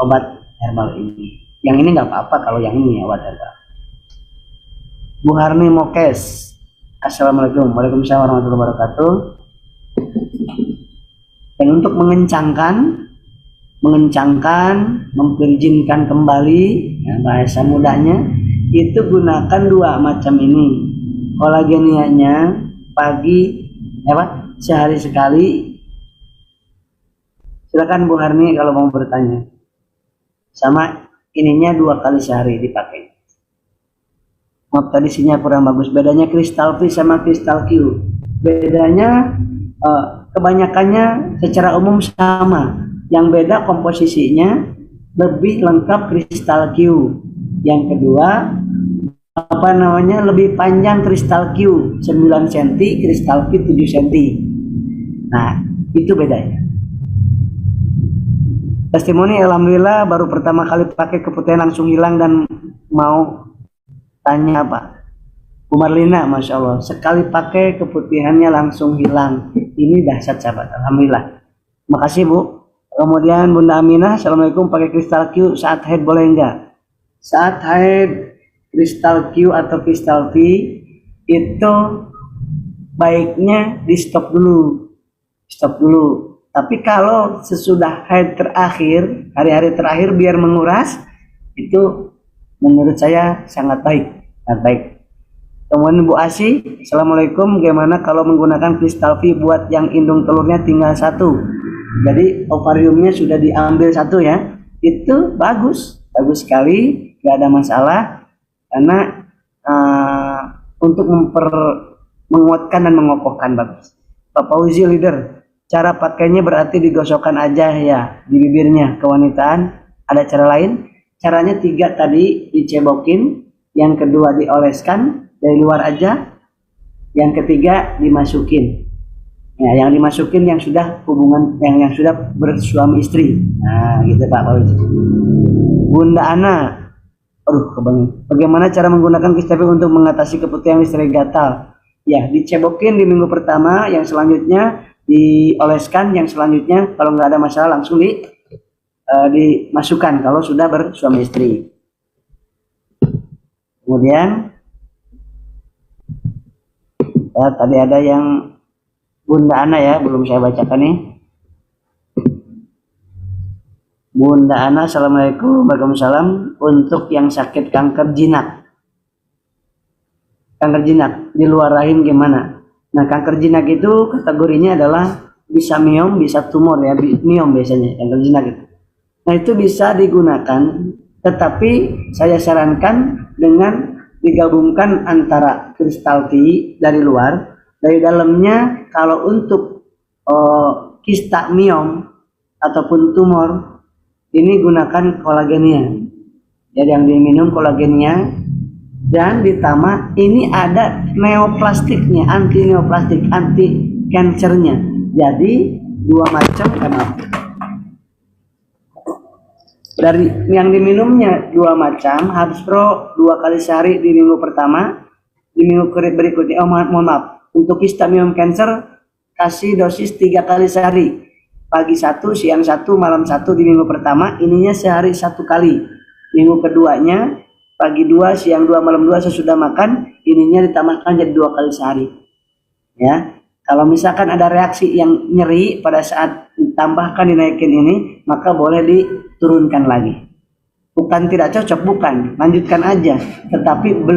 obat herbal ini. Yang ini nggak apa-apa kalau yang ini obat herbal. Bu Harni Mokes, Assalamualaikum. Waalaikumsalam warahmatullahi wabarakatuh. Dan untuk mengencangkan, memperjinkan kembali, ya, bahasa mudanya, itu gunakan 2 macam ini. Kolagenianya pagi, sehari sekali. Silakan Bu Harni kalau mau bertanya. Sama ininya 2 kali sehari dipakai. Maaf tadi sinyal kurang bagus. Bedanya kristal V sama kristal Q. Bedanya kebanyakannya secara umum sama. Yang beda komposisinya, lebih lengkap kristal Q. Yang kedua, lebih panjang kristal Q 9 cm, kristal V 7 cm. Nah, itu bedanya. Testimoni alhamdulillah baru pertama kali pakai keputihan langsung hilang, dan mau tanya Pak Bu Marlina, Masya Allah, sekali pakai keputihannya langsung hilang. Ini dahsyat sahabat, alhamdulillah. Makasih Bu. Kemudian Bunda Aminah, Assalamualaikum, pakai kristal Q saat haid boleh enggak? Saat haid kristal Q atau kristal V itu baiknya di stop dulu. Tapi kalau sesudah haid terakhir, hari-hari terakhir biar menguras, itu menurut saya sangat baik. Kemudian Bu Asi, Assalamualaikum, gimana kalau menggunakan kristal V buat yang indung telurnya tinggal 1? Jadi ovariumnya sudah diambil 1 ya. Itu bagus sekali, gak ada masalah. Karena untuk menguatkan dan mengokohkan bagus. Pak Fauzi leader, cara pakainya berarti digosokkan aja ya di bibirnya kewanitaan. Ada cara lain? Caranya 3 tadi, dicebokin. Yang kedua dioleskan dari luar aja. Yang ketiga dimasukin. Ya, yang dimasukin yang sudah hubungan, yang sudah bersuami istri. Nah, gitu Pak Fauzi. Bunda Ana, bagaimana cara menggunakan kristal untuk mengatasi keputihan listrik gatal? Ya, dicebokin di minggu pertama, yang selanjutnya dioleskan, yang selanjutnya kalau nggak ada masalah langsung dimasukkan kalau sudah bersuami istri. Kemudian tadi ada yang Bunda Ana ya, belum saya bacakan nih. Bunda Ana, Assalamualaikum, Waalaikumsalam. Untuk yang sakit kanker jinak di luar rahim gimana? Nah, kanker jinak itu kategorinya adalah bisa miom, bisa tumor ya, miom biasanya kanker jinak itu. Nah, itu bisa digunakan Tetapi saya sarankan dengan digabungkan antara kristal V dari luar, dari dalamnya kalau untuk kista miom ataupun tumor ini gunakan kolagenia. Jadi yang diminum kolagenia dan ditambah ini ada neoplastiknya, anti neoplastik, anti kansernya. Jadi dua macam dari yang diminumnya dua macam, Habs Pro 2 kali sehari di minggu pertama, di minggu berikutnya mohon maaf untuk kista miom cancer kasih dosis 3 kali sehari, pagi 1, siang 1, malam 1 di minggu pertama, ininya sehari 1 kali. Minggu keduanya pagi 2, siang 2, malam 2 sesudah makan, ininya ditambahkan jadi 2 kali sehari. Ya. Kalau misalkan ada reaksi yang nyeri pada saat ditambahkan dinaikin ini, maka boleh diturunkan lagi. Bukan tidak cocok, bukan, lanjutkan aja. Tetapi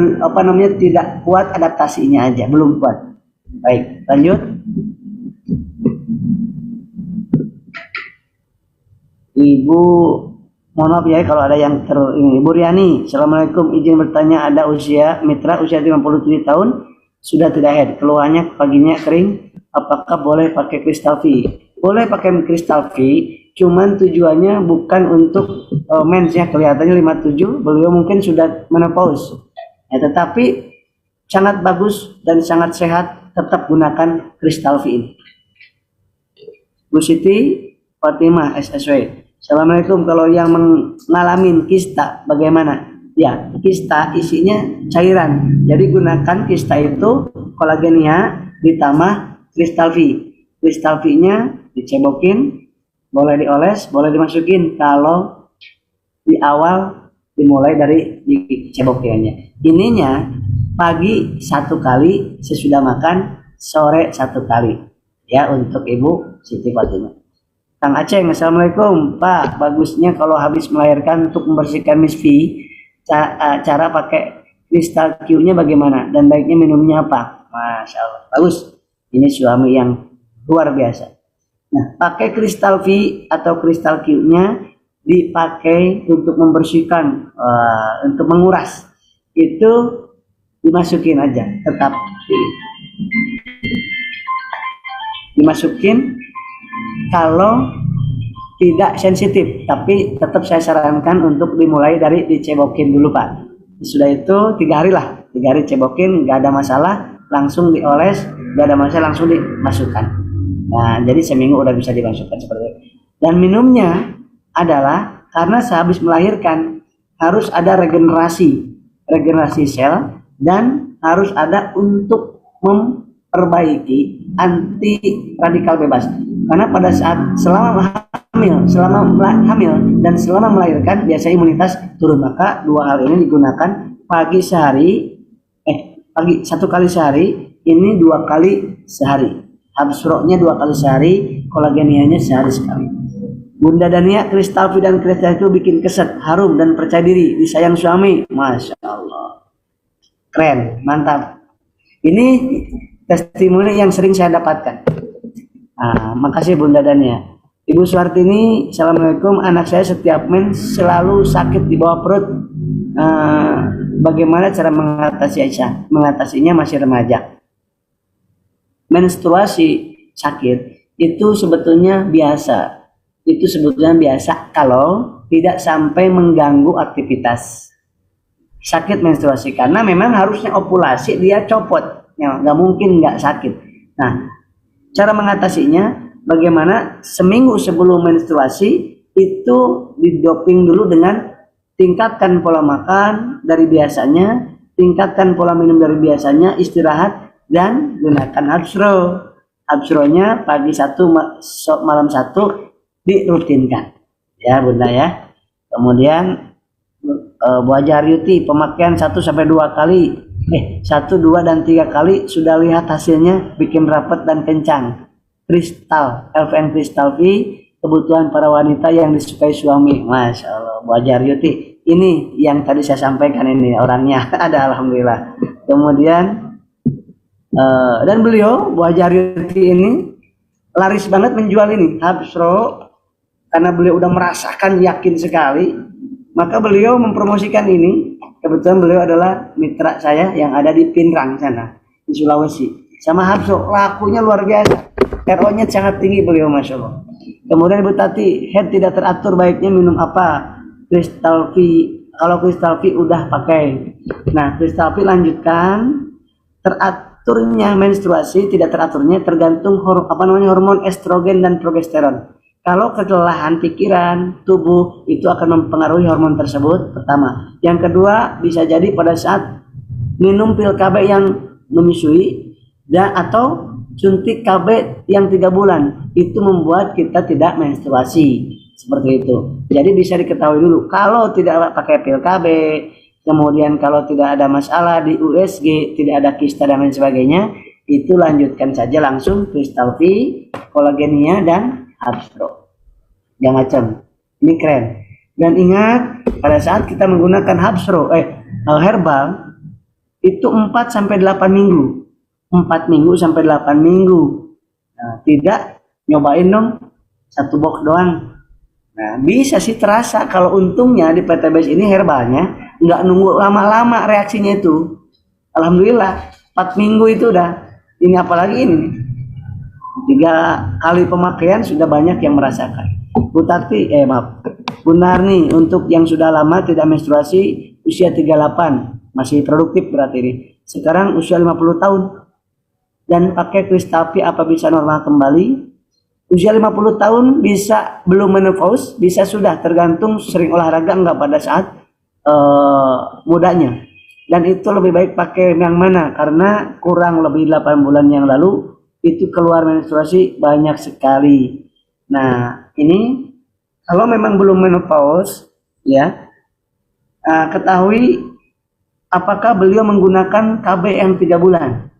tidak kuat adaptasinya aja, belum kuat. Baik, lanjut. Ibu, mohon maaf ya kalau ada yang ini. Ibu Riani, Assalamualaikum, izin bertanya, ada mitra usia 57 tahun, sudah tidak haid, keluarnya paginya kering, apakah boleh pakai kristal V? Boleh pakai kristal V, cuman tujuannya bukan untuk mensnya, kelihatannya 57, beliau mungkin sudah menopause. Ya, tetapi sangat bagus dan sangat sehat, tetap gunakan kristal V ini. Bu Siti Fatimah SSW, Assalamualaikum, kalau yang mengalami kista bagaimana? Ya, kista isinya cairan. Jadi gunakan kista itu kolagenia ditambah kristal V. Kristal V-nya dicebokin, boleh dioles, boleh dimasukin kalau di awal dimulai dari dicebokinnya. Ininya pagi 1 kali sesudah makan, sore 1 kali. Ya, untuk Ibu Siti Fatimah. Kang Aceh, Assalamualaikum. Pak, bagusnya kalau habis melahirkan untuk membersihkan misfi, cara pakai kristal Q-nya bagaimana dan baiknya minumnya apa? Masya Allah, bagus. Ini suami yang luar biasa. Nah, pakai kristal V atau kristal Q-nya dipakai untuk membersihkan, untuk menguras. Itu dimasukin aja, tetap dimasukin kalau tidak sensitif, tapi tetap saya sarankan untuk dimulai dari dicebokin dulu Pak. Sudah itu 3 hari lah, 3 hari cebokin, nggak ada masalah, langsung dioles, nggak ada masalah, langsung dimasukkan. Nah, jadi seminggu udah bisa dimasukkan seperti itu. Dan minumnya adalah karena sehabis melahirkan harus ada regenerasi sel, dan harus ada untuk memperbaiki anti radikal bebas. Karena pada saat selama hamil dan selama melahirkan biasa imunitas turun, maka 2 hal ini digunakan pagi 1 kali sehari, ini 2 kali sehari. Habsro-nya 2 kali sehari, kolagenianya sehari sekali. Bunda Dania, kristal V dan kristal itu bikin keset, harum dan percaya diri, disayang suami. Masya Allah, keren, mantap. Ini testimoni yang sering saya dapatkan. Makasih Bunda Dania. Ibu Suartini, Assalamualaikum, anak saya setiap mens selalu sakit di bawah perut. Bagaimana cara mengatasinya masih remaja? Menstruasi sakit itu sebetulnya biasa. Itu sebetulnya biasa kalau tidak sampai mengganggu aktivitas. Sakit menstruasi karena memang harusnya ovulasi dia copot, ya, nggak mungkin nggak sakit. Nah, cara mengatasinya bagaimana? Seminggu sebelum menstruasi itu didoping dulu dengan tingkatkan pola makan dari biasanya, tingkatkan pola minum dari biasanya, istirahat, dan gunakan Habsro. Habsronya pagi 1, malam 1 dirutinkan. Ya Bunda ya. Kemudian Bu Haja Aryuti, pemakaian 1-2 kali, 1, 2, dan 3 kali sudah lihat hasilnya, bikin rapat dan kencang. Kristal, LVN Kristal V, kebutuhan para wanita yang disukai suami. Masya Allah, Bu Haja Aryuti. Ini yang tadi saya sampaikan, ini orangnya ada, alhamdulillah. Kemudian dan beliau Bu Haja Aryuti ini laris banget menjual ini Habsro karena beliau udah merasakan, yakin sekali Maka beliau mempromosikan ini. Kebetulan beliau adalah mitra saya yang ada di Pinrang sana, di Sulawesi. Sama Habso, lakunya luar biasa. RO-nya sangat tinggi beliau, Masya Allah. Kemudian Ibu Tati, head tidak teratur baiknya minum apa? Kristal V. Kalau Kristal V udah pakai. Nah, Kristal V lanjutkan. Teraturnya menstruasi, tidak teraturnya tergantung hormon estrogen dan progesteron. Kalau kelelahan pikiran, tubuh itu akan mempengaruhi hormon tersebut, pertama. Yang kedua, bisa jadi pada saat minum pil KB yang menyusui dan atau suntik KB yang 3 bulan, itu membuat kita tidak menstruasi. Seperti itu. Jadi bisa diketahui dulu. Kalau tidak pakai pil KB, kemudian kalau tidak ada masalah di USG, tidak ada kista dan lain sebagainya, itu lanjutkan saja langsung Kristal V, kolagenia dan Habstro. Yang macam ini keren. Dan ingat pada saat kita menggunakan Habstro herbal itu 4 sampai 8 minggu. 4 minggu sampai 8 minggu. Nah, tidak nyobain dong 1 box doang. Nah, bisa sih terasa kalau untungnya di PTBS ini herbalnya nggak nunggu lama-lama reaksinya itu. Alhamdulillah 4 minggu itu udah. Ini apalagi ini 3 kali pemakaian sudah banyak yang merasakan. Bu Tati, Bu Narni, untuk yang sudah lama tidak menstruasi usia 38 masih produktif berarti ini. Sekarang usia 50 tahun dan pakai Kristal V apa bisa normal kembali? Usia 50 tahun bisa belum menopause, bisa sudah, tergantung sering olahraga enggak pada saat mudanya. Dan itu lebih baik pakai yang mana? Karena kurang lebih 8 bulan yang lalu itu keluar menstruasi banyak sekali. Nah, ini kalau memang belum menopause, ya, ketahui apakah beliau menggunakan KB yang 3 bulan.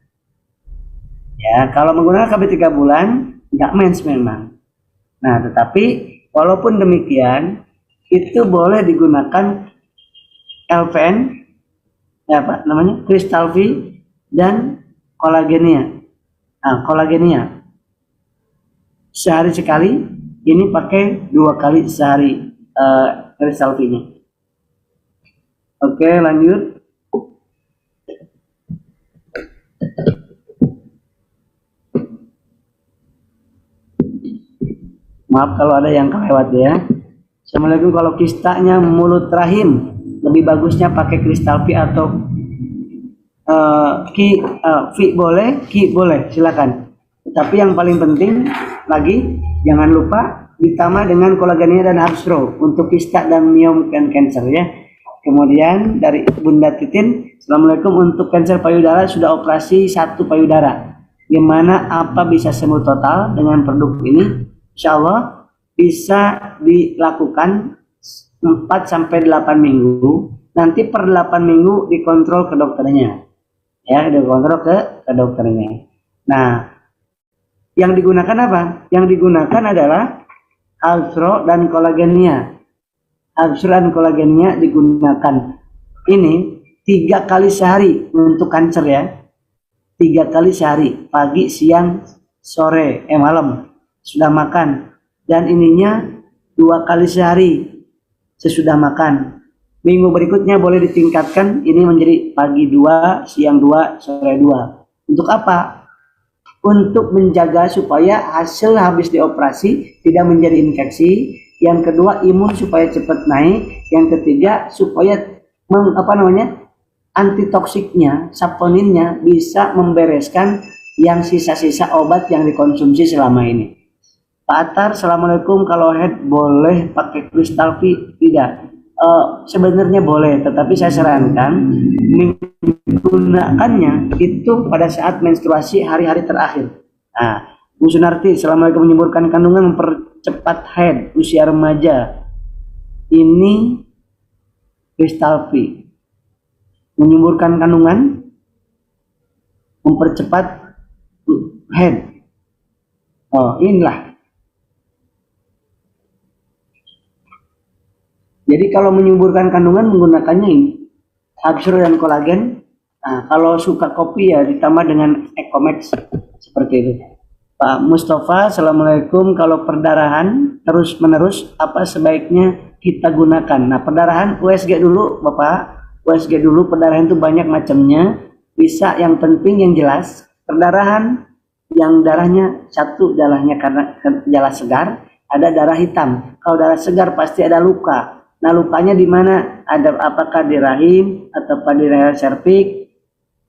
Ya, kalau menggunakan KB 3 bulan, nggak mens memang. Nah, tetapi walaupun demikian, itu boleh digunakan LVN, ya Pak, namanya Kristal V dan kolagenia. Nah, kolagenia sehari sekali, ini pakai 2 kali sehari Kristal V-nya. Oke, lanjut. Maaf kalau ada yang kelewat ya. Assalamualaikum. Kalau kistanya mulut rahim, lebih bagusnya pakai Kristal V atau V boleh, Ki boleh, silakan. Tapi yang paling penting lagi, jangan lupa ditambah dengan kolagenia dan Habstro untuk kista dan miom dan cancer ya. Kemudian dari Bunda Titin, Assalamualaikum, untuk kanker payudara sudah operasi 1 payudara. Gimana apa bisa sembuh total dengan produk ini? Insya Allah bisa dilakukan 4 sampai 8 minggu. Nanti per 8 minggu dikontrol ke dokternya. Ya, dikontrol ke dokternya. Nah, yang digunakan apa? Yang digunakan adalah Habstro dan kolagenia. Habstro dan kolagenia digunakan ini 3 kali sehari untuk kanker ya. 3 kali sehari, pagi, siang, sore, malam. Sudah makan, dan ininya 2 kali sehari sesudah makan. Minggu berikutnya boleh ditingkatkan, ini menjadi pagi 2, siang 2, sore 2. Untuk apa? Untuk menjaga supaya hasil habis dioperasi tidak menjadi infeksi. Yang kedua, imun supaya cepat naik. Yang ketiga, supaya antitoksiknya, saponinnya bisa membereskan yang sisa-sisa obat yang dikonsumsi selama ini. Pak Atar, Assalamualaikum, kalau head boleh pakai Kristal V? Tidak. Sebenarnya boleh, tetapi saya sarankan menggunakannya itu pada saat menstruasi hari-hari terakhir. Nah, Bu Sunarti, Assalamualaikum, menyemburkan kandungan mempercepat head usia remaja. Ini Kristal V. Menyemburkan kandungan mempercepat head. Inilah. Jadi kalau menyuburkan kandungan menggunakannya ini Habstro dan kolagen. Nah, kalau suka kopi ya ditambah dengan Ecomax seperti itu. Pak Mustafa, Assalamualaikum, kalau perdarahan terus menerus apa sebaiknya kita gunakan. Nah, perdarahan USG dulu, Bapak. USG dulu, perdarahan itu banyak macamnya. Bisa yang penting yang jelas, perdarahan yang darahnya satu, darahnya karena darah segar, ada darah hitam. Kalau darah segar pasti ada luka. Nah, lukanya di mana? Ada apakah di rahim atau di leher serviks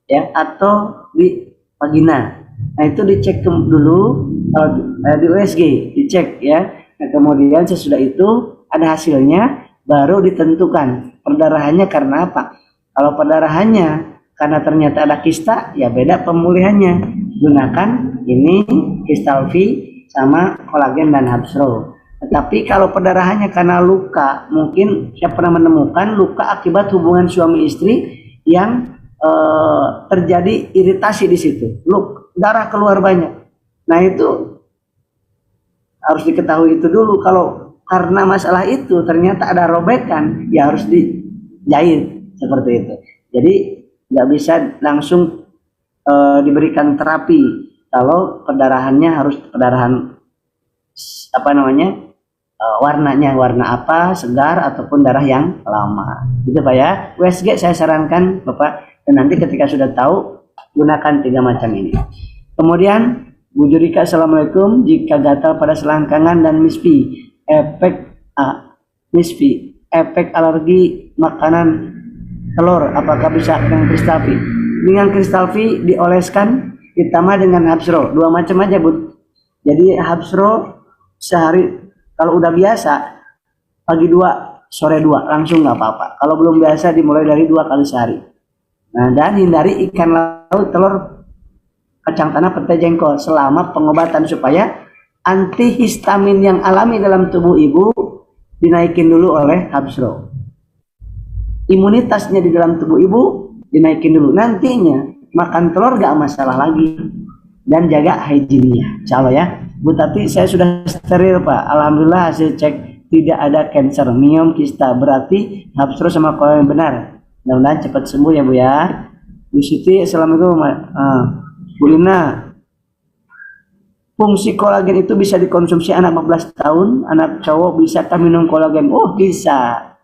ya, atau di vagina. Nah, itu dicek dulu di USG, dicek ya. Nah, kemudian sesudah itu ada hasilnya, baru ditentukan perdarahannya karena apa. Kalau perdarahannya karena ternyata ada kista, ya beda pemulihannya. Gunakan ini Kistalvi sama kolagen dan Habsro. Tetapi kalau perdarahannya karena luka, mungkin saya pernah menemukan luka akibat hubungan suami istri yang terjadi iritasi di situ, darah keluar banyak. Nah, itu harus diketahui itu dulu. Kalau karena masalah itu ternyata ada robekan, ya harus dijahit seperti itu. Jadi nggak bisa langsung diberikan terapi kalau perdarahannya harus perdarahan warnanya warna apa, segar ataupun darah yang lama. Gitu Pak ya. USG saya sarankan Bapak, dan nanti ketika sudah tahu gunakan 3 macam ini. Kemudian Bu Jurika, assalamualaikum. Jika gatal pada selangkangan dan efek alergi makanan telur, apakah bisa dengan Kristalvi? Dengan Kristalvi dioleskan ditambah dengan Habsro, 2 macam aja Bu. Jadi Habsro sehari, kalau udah biasa pagi 2 sore 2 langsung nggak apa-apa. Kalau belum biasa dimulai dari 2 kali sehari. Nah, dan hindari ikan laut, telur, kacang tanah, petai, jengkol selama pengobatan supaya antihistamin yang alami dalam tubuh ibu dinaikin dulu oleh Habsro. Imunitasnya di dalam tubuh ibu dinaikin dulu. Nantinya makan telur gak masalah lagi. Dan jaga hygiene-nya. Insya Allah ya. Bu Tati, saya sudah steril Pak. Alhamdulillah hasil cek tidak ada cancer, miom, kista. Berarti Habsro sama kolagen benar. Mudah-mudahan cepat sembuh ya Bu ya. Bu Siti, assalamualaikum. Bu Lina, fungsi kolagen itu bisa dikonsumsi anak 14 tahun, anak cowok bisakah minum kolagen? Oh bisa.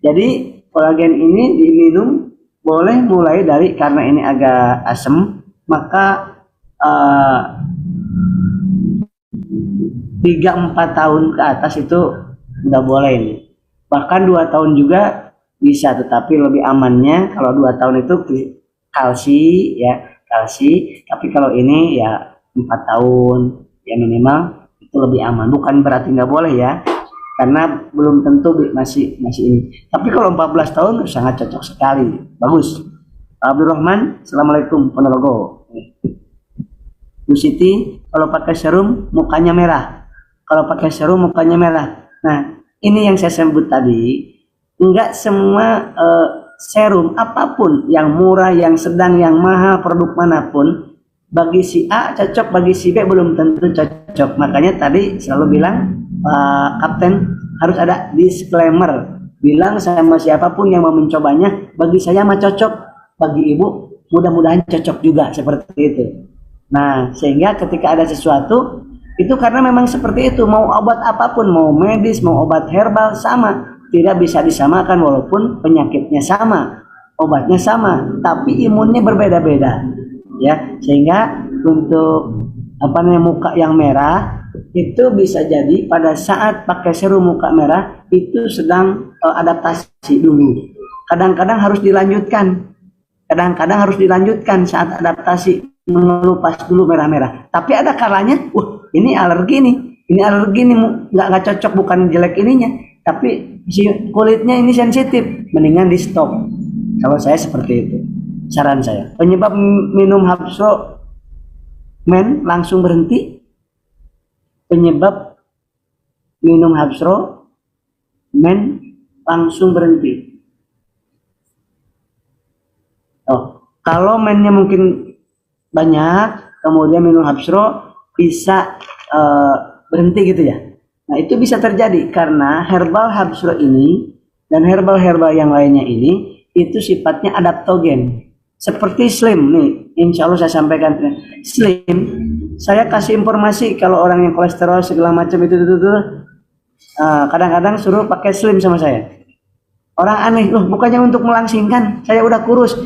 Jadi kolagen ini diminum boleh mulai dari, karena ini agak asam, maka 3-4 tahun ke atas itu udah boleh ini. Bahkan 2 tahun juga bisa, tetapi lebih amannya kalau 2 tahun itu kalsi ya, kalsi. Tapi kalau ini ya 4 tahun ya minimal, itu lebih aman. Bukan berarti nggak boleh ya, karena belum tentu masih ini. Tapi kalau 14 tahun sangat cocok sekali, bagus. Abdurrahman, assalamualaikum Ponorogo. Bu Siti, kalau pakai serum mukanya merah. Kalau pakai serum mukanya merah. Nah, ini yang saya sebut tadi. Enggak semua serum apapun, yang murah, yang sedang, yang mahal, produk manapun, bagi si A cocok, bagi si B belum tentu cocok. Makanya tadi selalu bilang Pak Kapten harus ada disclaimer. Bilang sama siapapun yang mau mencobanya, bagi saya mah cocok, bagi ibu mudah-mudahan cocok juga, seperti itu. Nah, sehingga ketika ada sesuatu itu karena memang seperti itu, mau obat apapun, mau medis, mau obat herbal sama, tidak bisa disamakan walaupun penyakitnya sama, obatnya sama, tapi imunnya berbeda-beda. Ya, sehingga untuk muka yang merah itu bisa jadi pada saat pakai serum muka merah itu sedang adaptasi dulu. Kadang-kadang harus dilanjutkan. Saat adaptasi mengelupas dulu merah-merah. Tapi ada kalanya, ini alergi nih, nggak cocok, bukan jelek ininya, tapi si kulitnya ini sensitif, mendingan di stop. Kalau saya seperti itu, saran saya. Penyebab minum Habsro men langsung berhenti. Penyebab minum Habsro men langsung berhenti. Kalau mennya mungkin banyak, kemudian minum Habsro bisa berhenti gitu ya. Nah, itu bisa terjadi karena herbal Habsro ini dan herbal-herbal yang lainnya ini itu sifatnya adaptogen. Seperti Slim nih, insya Allah saya sampaikan. Slim, saya kasih informasi kalau orang yang kolesterol segala macam itu kadang-kadang suruh pakai slim sama saya. Orang aneh, loh bukannya untuk melangsingkan, saya udah kurus.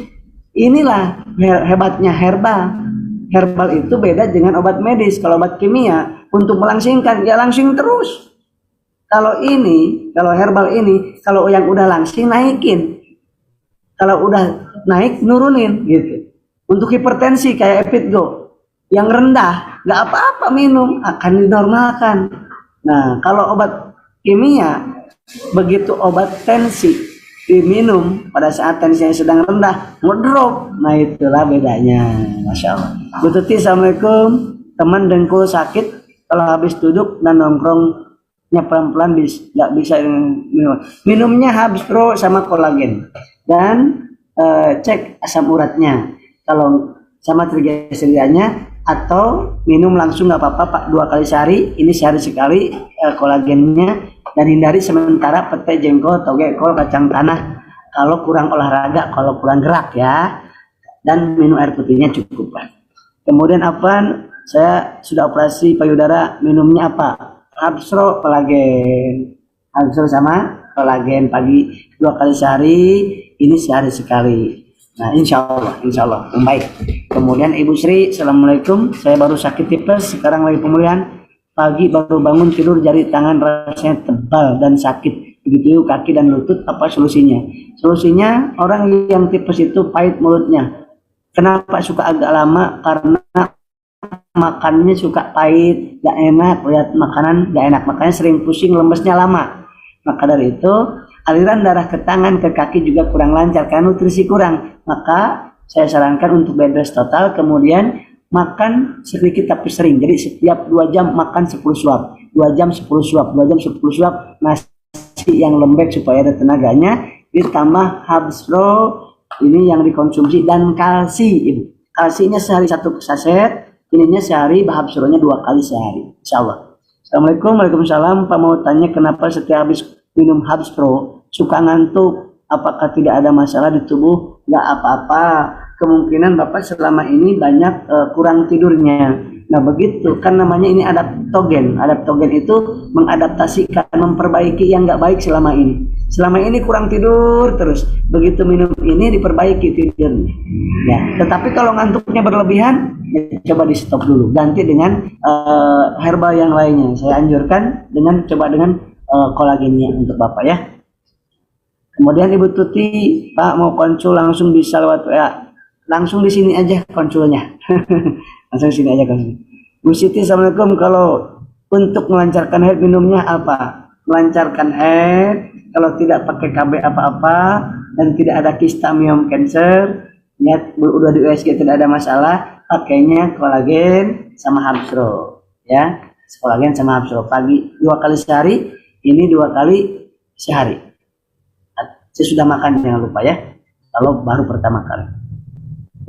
Inilah hebatnya herbal. Herbal itu beda dengan obat medis. Kalau obat kimia untuk melangsingkan, ya langsing terus. Kalau herbal ini, kalau yang udah langsing naikin. Kalau udah naik nurunin gitu. Untuk hipertensi kayak Epidgo, yang rendah nggak apa-apa minum, akan dinormalkan. Nah kalau obat kimia, begitu obat tensi diminum pada saat tensinya sedang rendah, ngedrop. Nah itulah bedanya. Masya Allah. Bu Tuti, assalamualaikum. Teman dengkul sakit, kalau habis duduk dan nongkrongnya pelan-pelan nggak bisa minumnya habis pro sama kolagen dan cek asam uratnya. Kalau sama trigliseridanya, atau minum langsung nggak apa-apa Pak, 2 kali sehari, ini sehari sekali kolagennya, dan hindari sementara pete, jengkol, toge, kol, kacang tanah kalau kurang olahraga, kalau kurang gerak ya, dan minum air putihnya cukup Pak. Kemudian apa, saya sudah operasi payudara, minumnya apa? Habsro kolagen, Habsro sama kolagen pagi 2 kali sehari, ini sehari sekali. Nah insya Allah membaik. Kemudian Ibu Sri, assalamualaikum, saya baru sakit tipes, sekarang lagi pemulihan. Pagi baru bangun tidur, jari tangan rasanya tebal dan sakit, begitu kaki dan lutut. Apa solusinya? Solusinya, orang yang tipes itu pahit mulutnya. Kenapa suka agak lama? Karena makannya suka pahit, gak enak, lihat makanan gak enak, makanya sering pusing, lemesnya lama. Maka dari itu aliran darah ke tangan, ke kaki juga kurang lancar karena nutrisi kurang. Maka saya sarankan untuk bed rest total, kemudian makan sedikit tapi sering. Jadi setiap 2 jam makan 10 suap, 2 jam 10 suap, 2 jam 10 suap nasi yang lembek supaya ada tenaganya, ditambah Habsro ini yang dikonsumsi, dan kalsi. Ibu, kalsinya sehari 1 saset, ininya sehari, Habsronya 2 kali sehari, insya Allah. Assalamualaikum. Waalaikumsalam. Pak mau tanya, kenapa setiap habis minum Habsro suka ngantuk? Apakah tidak ada masalah di tubuh? Nggak apa-apa. Kemungkinan Bapak selama ini banyak kurang tidurnya. Nah begitu, kan namanya ini adaptogen. Adaptogen itu mengadaptasikan, memperbaiki yang nggak baik selama ini. Selama ini kurang tidur terus. Begitu minum ini diperbaiki tidurnya. Ya, tetapi kalau ngantuknya berlebihan, ya, coba di stop dulu. Ganti dengan herbal yang lainnya. Saya anjurkan coba dengan kolagennya untuk Bapak ya. Kemudian Ibu Tuti, Pak mau konsul langsung bisa lewat WA. Langsung di sini aja konsulnya. Langsung di sini aja konsul. Bu Siti, assalamualaikum. Kalau untuk melancarkan haid minumnya apa? Melancarkan haid kalau tidak pakai KB apa-apa dan tidak ada kista miom cancer, niat udah di USG tidak ada masalah, pakainya kolagen sama Habsro ya. Kolagen sama Habsro pagi 2 kali sehari, ini 2 kali sehari. Saya sudah makan, jangan lupa ya, kalau baru pertama kali.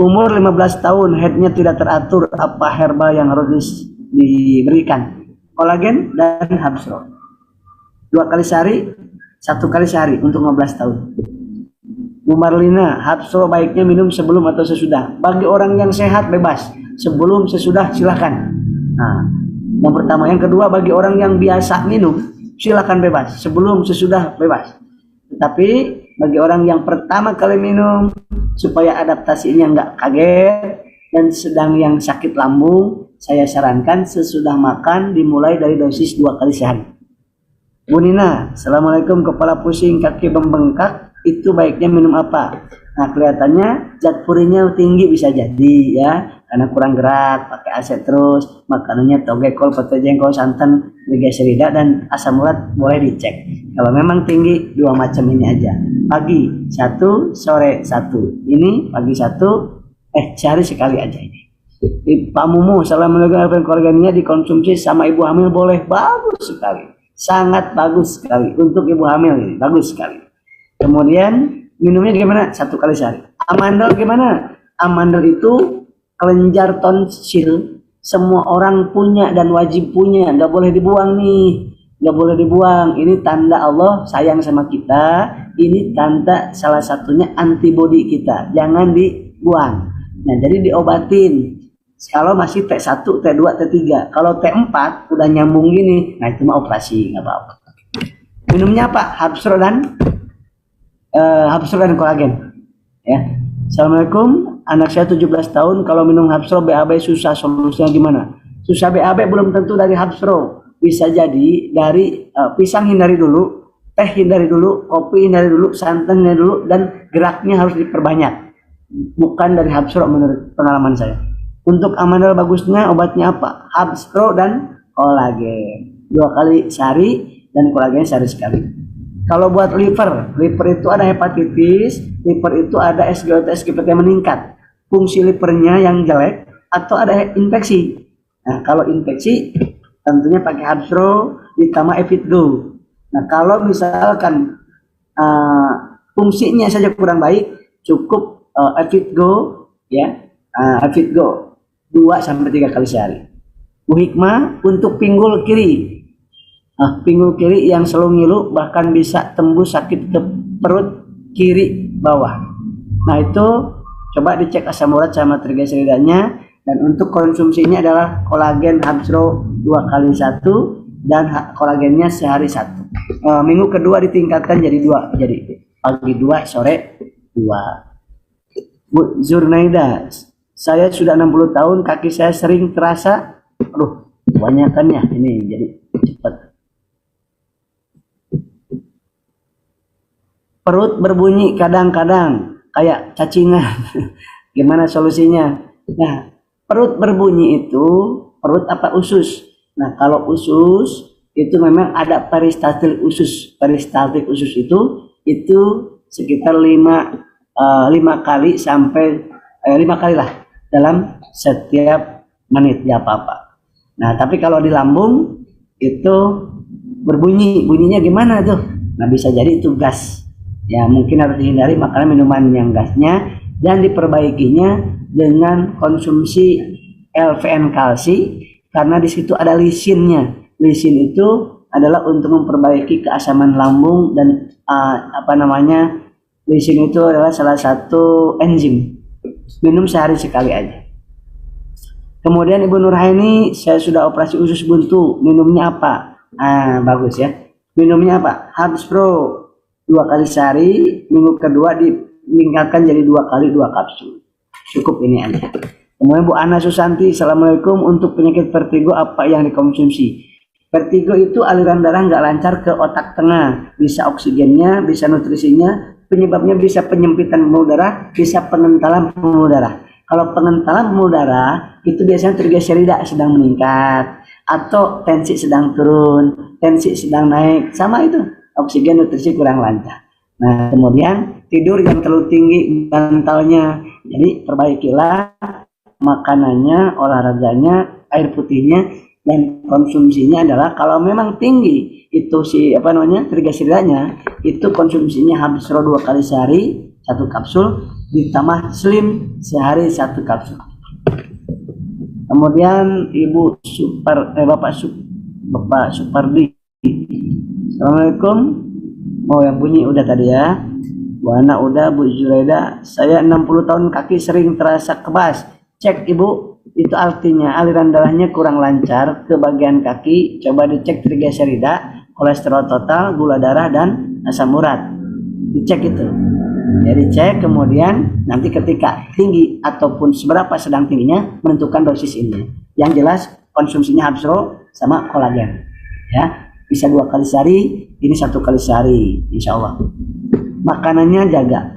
Umur 15 tahun, headnya tidak teratur, apa herbal yang harus diberikan? Kolagen dan Habsro 2 kali sehari, 1 kali sehari untuk 15 tahun. Bu Marlina, Habsro baiknya minum sebelum atau sesudah? Bagi orang yang sehat bebas, sebelum sesudah silahkan. Nah, yang pertama. Yang kedua, bagi orang yang biasa minum silahkan bebas, sebelum sesudah bebas. Tapi bagi orang yang pertama kali minum, supaya adaptasinya nggak kaget dan sedang yang sakit lambung, saya sarankan sesudah makan dimulai dari dosis 2 kali sehari. Bu Nina, assalamualaikum, kepala pusing, kaki membengkak, itu baiknya minum apa? Nah kelihatannya zat purinya tinggi, bisa jadi ya, karena kurang gerak, pakai AC terus, makanannya toge, kol, pete, jengkol, santan, trigliserida, dan asam urat boleh dicek. Kalau memang tinggi, 2 macam ini aja. Pagi 1, sore 1. Ini pagi 1, sehari sekali aja ini. Pak Mumu, assalamualaikum, keluarganya dikonsumsi sama ibu hamil boleh? Bagus sekali, sangat bagus sekali untuk ibu hamil ini, bagus sekali. Kemudian minumnya gimana? 1 kali sehari. Amandel gimana? Amandel itu kelenjar tonsil, semua orang punya dan wajib punya, nggak boleh dibuang nih, nggak boleh dibuang. Ini tanda Allah sayang sama kita, ini tanda salah satunya antibodi kita, jangan dibuang. Nah jadi diobatin. Kalau masih T1, T2, T3, kalau T4 udah nyambung gini, nah itu mah operasi, nggak apa-apa. minumnya apa? Habsro dan kolagen. Ya. Assalamualaikum, anak saya 17 tahun, kalau minum Habsro BAB susah, solusinya gimana? Susah BAB belum tentu dari Habsro, bisa jadi dari pisang hindari dulu, teh hindari dulu, kopi hindari dulu, santan hindari dulu, dan geraknya harus diperbanyak. Bukan dari Habsro menurut pengalaman saya. Untuk amandel bagusnya obatnya apa? Habsro dan kolagen. 2 kali sehari dan kolagen sehari sekali. Kalau buat liver itu ada hepatitis, liver itu ada SGOT, SGPT meningkat. Fungsi livernya yang jelek atau ada infeksi. Nah, kalau infeksi tentunya pakai Habsro ditambah Evitgo. Nah, kalau misalkan fungsinya saja kurang baik, cukup Evitgo ya. Evitgo 2-3 kali sehari. Bu Hikmah untuk pinggul kiri. Pinggul kiri yang selalu ngilu bahkan bisa tembus sakit ke perut kiri bawah. Nah, itu coba dicek asam urat sama trigliseridanya, dan untuk konsumsinya adalah kolagen Habsro 2 kali 1 dan kolagennya sehari 1. Minggu kedua ditingkatkan jadi 2, jadi pagi 2, sore 2. Bu Zurnaida, saya sudah 60 tahun, kaki saya sering terasa, kebanyakan ya ini, jadi cepat. Perut berbunyi kadang-kadang kayak cacingan. Gimana solusinya? Nah, perut berbunyi itu perut apa usus? Nah, kalau usus itu memang ada peristaltik usus. Peristaltik usus itu sekitar 5 kali sampai 5 kali lah dalam setiap menit, ya apa-apa. Nah, tapi kalau di lambung itu berbunyi, bunyinya gimana tuh? Nah, bisa jadi itu gas. Ya, mungkin harus dihindari makanan minuman yang gasnya, dan diperbaikinya dengan konsumsi LVN kalsi, karena di situ ada lisinnya. Lisin itu adalah untuk memperbaiki keasaman lambung, dan lisin itu adalah salah satu enzim. Minum sehari sekali aja. Kemudian Ibu Nurhaini, saya sudah operasi usus buntu, minumnya apa? Bagus ya. Minumnya apa? Habsro 2 kali sehari, minggu kedua ditingkatkan jadi 2 kali 2 kapsul. Cukup ini aja. Kemudian Bu Ana Susanti, Assalamualaikum, untuk penyakit vertigo apa yang dikonsumsi? Vertigo itu aliran darah nggak lancar ke otak tengah, bisa oksigennya, bisa nutrisinya, penyebabnya bisa penyempitan pembuluh darah, bisa pengentalan pembuluh darah. Kalau pengentalan pembuluh darah itu biasanya trigliserida sedang meningkat, atau tensi sedang turun, tensi sedang naik, sama itu. Oksigen nutrisi kurang lancar. Nah, kemudian tidur yang terlalu tinggi bantalnya. Jadi perbaikilah makanannya, olahraganya, air putihnya, dan konsumsinya adalah kalau memang tinggi itu trigliseridanya, itu konsumsinya Habsro 2 kali sehari 1 kapsul ditambah Slim sehari 1 kapsul. Kemudian Bapak Supardi, Assalamualaikum. Yang bunyi udah tadi ya. Bu Ana udah, Bu Zuraida, saya 60 tahun kaki sering terasa kebas. Cek Ibu, itu artinya aliran darahnya kurang lancar ke bagian kaki. Coba dicek trigliserida, kolesterol total, gula darah, dan asam urat. Dicek itu. Jadi cek, kemudian nanti ketika tinggi ataupun seberapa sedang tingginya menentukan dosis ini. Yang jelas konsumsinya Habsro sama kolagen. Ya. Bisa 2 kali sehari, ini 1 kali sehari, insya Allah. Makanannya jaga,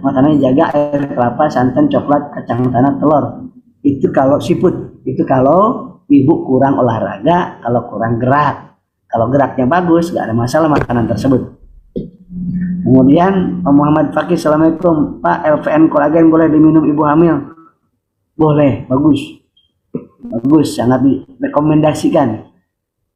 air kelapa, santan, coklat, kacang tanah, telur. Itu kalau siput, itu kalau ibu kurang olahraga, kalau kurang gerak. Kalau geraknya bagus, nggak ada masalah makanan tersebut. Kemudian Muhammad Fakih, Assalamualaikum Pak, LVN kolagen boleh diminum ibu hamil? Boleh, bagus, sangat direkomendasikan.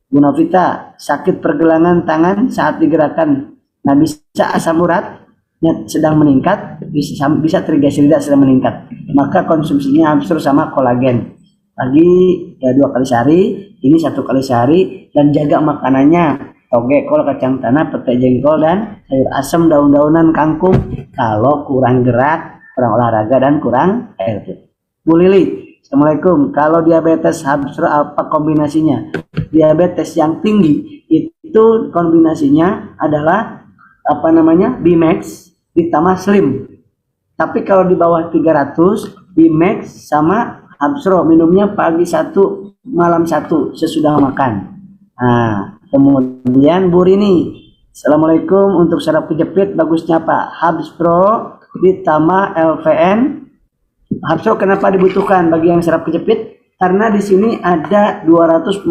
Bu Novita, sakit pergelangan tangan saat digerakkan. Nah, bisa asam uratnya sedang meningkat, bisa trigliserida sedang meningkat. Maka konsumsinya Habsro sama kolagen. Pagi ya 2 kali sehari, ini 1 kali sehari, dan jaga makanannya. Toge, kol, kacang tanah, pete jengkol, dan sayur asam, daun-daunan, kangkung. Kalau kurang gerak, kurang olahraga, dan kurang air putih. Bu Lili, Assalamualaikum. Kalau diabetes Habsro apa kombinasinya? Diabetes yang tinggi itu itu kombinasinya adalah apa namanya Bimax ditambah Slim. Tapi kalau di bawah 300 Bimax sama Habsro minumnya pagi 1 malam 1 sesudah makan. Nah, kemudian Bu Rini, Assalamualaikum, untuk saraf kejepit bagusnya Pak Habsro ditambah LVN. Habsro kenapa dibutuhkan bagi yang saraf kejepit? Karena di sini ada 250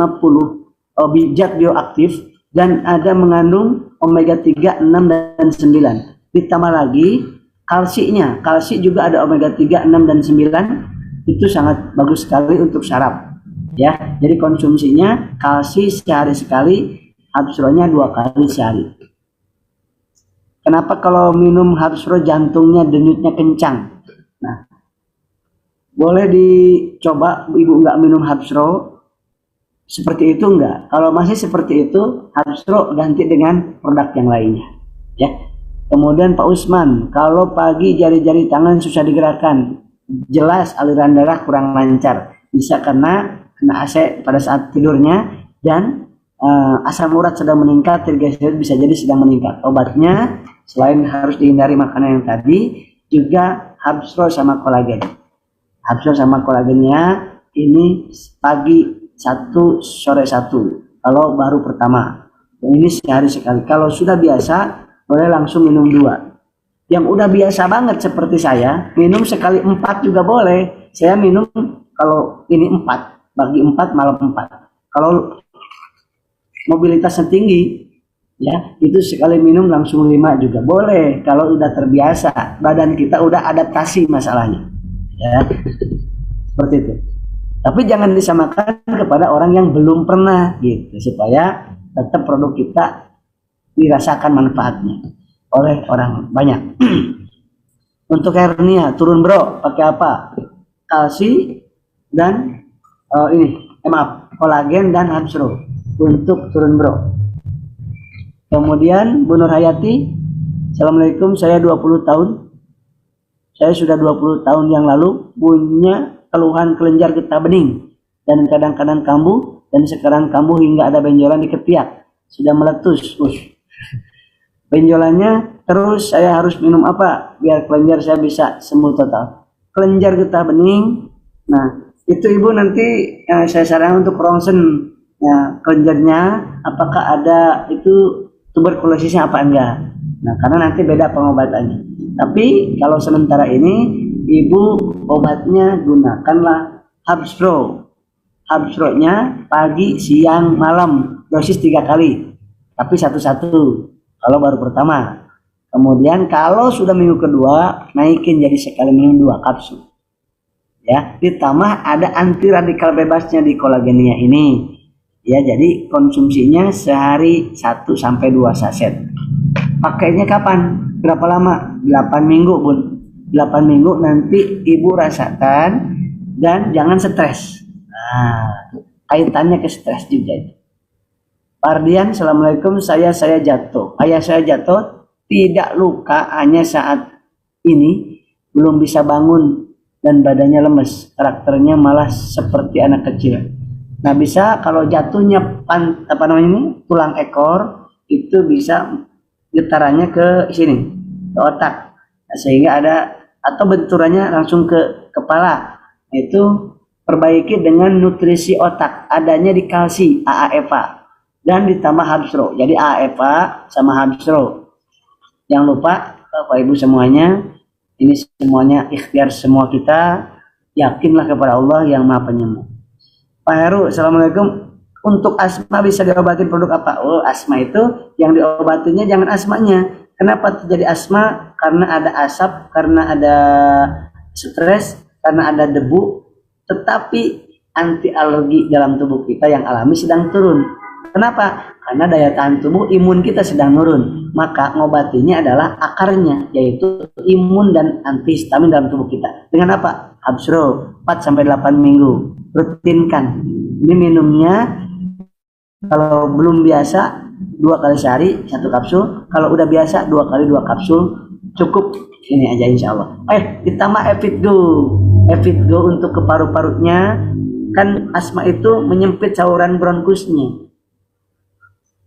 zat bioaktif dan ada mengandung omega 3, 6 dan 9. Ditambah lagi kalsinya. Kalsi juga ada omega 3, 6 dan 9. Itu sangat bagus sekali untuk saraf. Ya, jadi konsumsinya kalsi sehari sekali, Habsronya 2 kali sehari. Kenapa kalau minum Habsro jantungnya denyutnya kencang? Nah, boleh dicoba ibu nggak minum Habsro seperti itu enggak? Kalau masih seperti itu, Habsro ganti dengan produk yang lainnya. Ya. Kemudian Pak Usman, kalau pagi jari-jari tangan susah digerakkan, jelas aliran darah kurang lancar, bisa karena kena AC pada saat tidurnya dan asam urat sedang meningkat, trigliserid bisa jadi sedang meningkat. Obatnya selain harus dihindari makanan yang tadi, juga Habsro sama kolagen. Habsro sama kolagennya ini pagi 1, sore 1 kalau baru pertama. Dan ini sehari sekali. Kalau sudah biasa boleh langsung minum 2. Yang udah biasa banget seperti saya, minum sekali 4 juga boleh. Saya minum kalau ini 4, pagi 4, malam 4. Kalau mobilitasnya tinggi, ya itu sekali minum langsung 5 juga boleh. Kalau udah terbiasa, badan kita udah adaptasi masalahnya. Ya, seperti itu. Tapi jangan disamakan kepada orang yang belum pernah gitu, supaya tetap produk kita dirasakan manfaatnya oleh orang banyak. Untuk hernia turun bro, pakai apa? Kalsi dan kolagen dan Habsro untuk turun bro. Kemudian Bu Nur Hayati, Assalamualaikum, saya 20 tahun. Saya sudah 20 tahun yang lalu punya keluhan kelenjar getah bening dan kadang-kadang kambuh, dan sekarang kambuh hingga ada benjolan di ketiak, sudah meletus. Benjolannya terus, saya harus minum apa biar kelenjar saya bisa sembuh total? Kelenjar getah bening, nah itu ibu nanti saya sarankan untuk ronsen ya, kelenjarnya apakah ada itu tuberkulosisnya apa enggak. Nah, karena nanti beda pengobatannya. Tapi kalau sementara ini ibu obatnya gunakanlah Habsro. Habsro-nya pagi, siang, malam, dosis 3 kali. Tapi satu-satu kalau baru pertama. Kemudian kalau sudah minggu kedua, naikin jadi sekali minum 2 kapsul. Ya, ditambah ada anti radikal bebasnya di kolagennya ini. Ya, jadi konsumsinya sehari 1 sampai 2 saset. Pakainya kapan? Berapa lama? 8 minggu, Bun. 8 minggu nanti ibu rasakan dan jangan stres. Nah, kaitannya ke stres juga. Pardian, Assalamualaikum, saya jatuh. Ayah saya jatuh, tidak luka, hanya saat ini belum bisa bangun dan badannya lemes. Karakternya malah seperti anak kecil. Nah, bisa kalau jatuhnya tulang ekor itu bisa getarannya ke sini, ke otak, sehingga ada atau benturannya langsung ke kepala. Itu perbaiki dengan nutrisi otak, adanya di kalsi AAFA dan ditambah Habsro. Jadi AAFA sama Habsro. Jangan lupa Bapak Ibu semuanya, ini semuanya ikhtiar semua kita, yakinlah kepada Allah yang Maha Penyembuh. Pak Heru, Assalamualaikum. Untuk asma bisa diobatin produk apa? Oh, asma itu yang diobatinya jangan asmanya. Kenapa terjadi asma? Karena ada asap, karena ada stres, karena ada debu. Tetapi anti alergi dalam tubuh kita yang alami sedang turun. Kenapa? Karena daya tahan tubuh, imun kita sedang turun. Maka ngobatinya adalah akarnya, yaitu imun dan antihistamin dalam tubuh kita. Dengan apa? Habsro 4-8 minggu. Rutinkan. Ini minumnya kalau belum biasa 2 kali sehari 1 kapsul, kalau udah biasa 2 kali 2 kapsul cukup. Ini aja insya Allah. Ditambah Evitgo untuk ke paru-parunya. Kan asma itu menyempit saluran bronkusnya.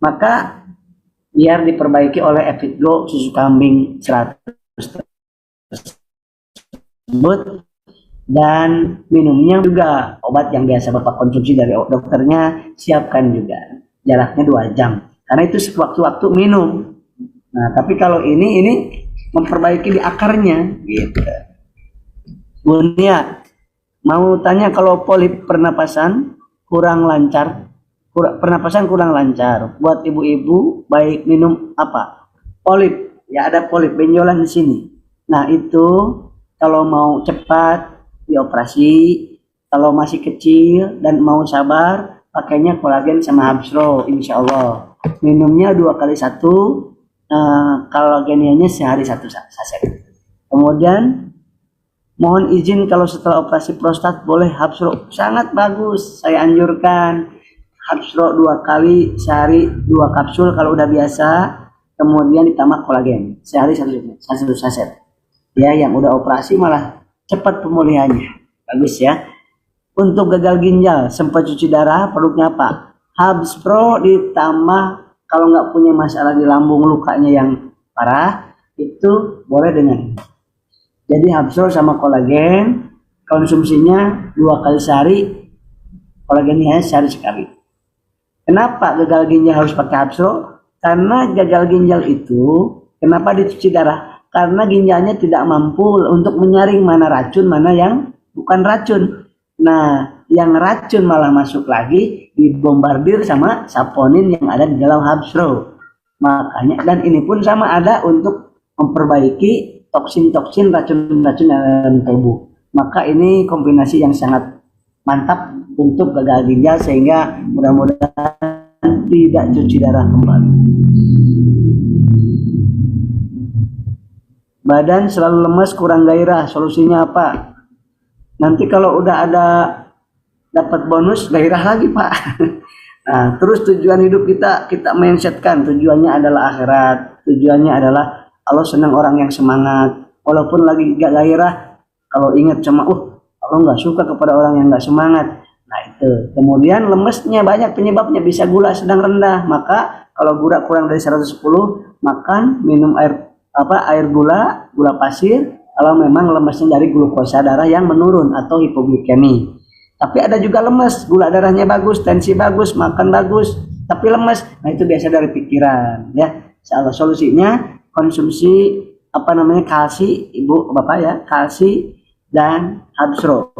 maka biar diperbaiki oleh Evitgo susu kambing 100 tersebut, dan minumnya juga obat yang biasa Bapak konsumsi dari dokternya, siapkan juga jaraknya 2 jam karena itu sewaktu-waktu minum. Nah tapi kalau ini memperbaiki di akarnya gitu. Bunia mau tanya, kalau polip pernapasan kurang lancar, pernapasan kurang lancar buat ibu-ibu baik minum apa? Polip ya, ada polip benjolan di sini. Nah itu kalau mau cepat dioperasi, kalau masih kecil dan mau sabar pakainya kolagen sama Habsro, insya Allah minumnya 2 kali 1, kolagenianya sehari 1 saset. Kemudian mohon izin kalau setelah operasi prostat boleh Habsro, sangat bagus, saya anjurkan Habsro 2 kali sehari 2 kapsul kalau udah biasa, kemudian ditambah kolagen sehari 1 saset ya. Yang udah operasi malah cepat pemulihannya, bagus ya. Untuk gagal ginjal sempat cuci darah, produknya apa? Habspro ditambah, kalau nggak punya masalah di lambung lukanya yang parah itu boleh dengan. Jadi Habspro sama kolagen konsumsinya 2 kali sehari, kolagennya sehari sekali. Kenapa gagal ginjal harus pakai Habspro? Karena gagal ginjal itu kenapa dicuci darah? Karena ginjalnya tidak mampu untuk menyaring mana racun, mana yang bukan racun. Nah, yang racun malah masuk lagi, dibombardir sama saponin yang ada di dalam Habsro. Makanya, dan ini pun sama ada untuk memperbaiki toksin-toksin, racun-racun dalam tubuh. Maka ini kombinasi yang sangat mantap untuk gagal ginjal, sehingga mudah-mudahan tidak cuci darah kembali. Badan selalu lemas, kurang gairah, solusinya apa? Nanti kalau udah ada dapat bonus, gairah lagi Pak. Nah, terus tujuan hidup kita mindsetkan, tujuannya adalah akhirat, tujuannya adalah Allah senang orang yang semangat. Walaupun lagi gak gairah, kalau ingat sama Allah nggak suka kepada orang yang nggak semangat. Nah itu. Kemudian lemesnya banyak penyebabnya, bisa gula sedang rendah, maka kalau gula kurang dari 110, makan minum air gula pasir kalau memang lemesnya dari glukosa darah yang menurun atau hipoglikemi. Tapi ada juga lemes, gula darahnya bagus, tensi bagus, makan bagus, tapi lemes. Nah itu biasa dari pikiran ya. Salah solusinya konsumsi kalsi, ibu bapak ya, kalsi dan Habsro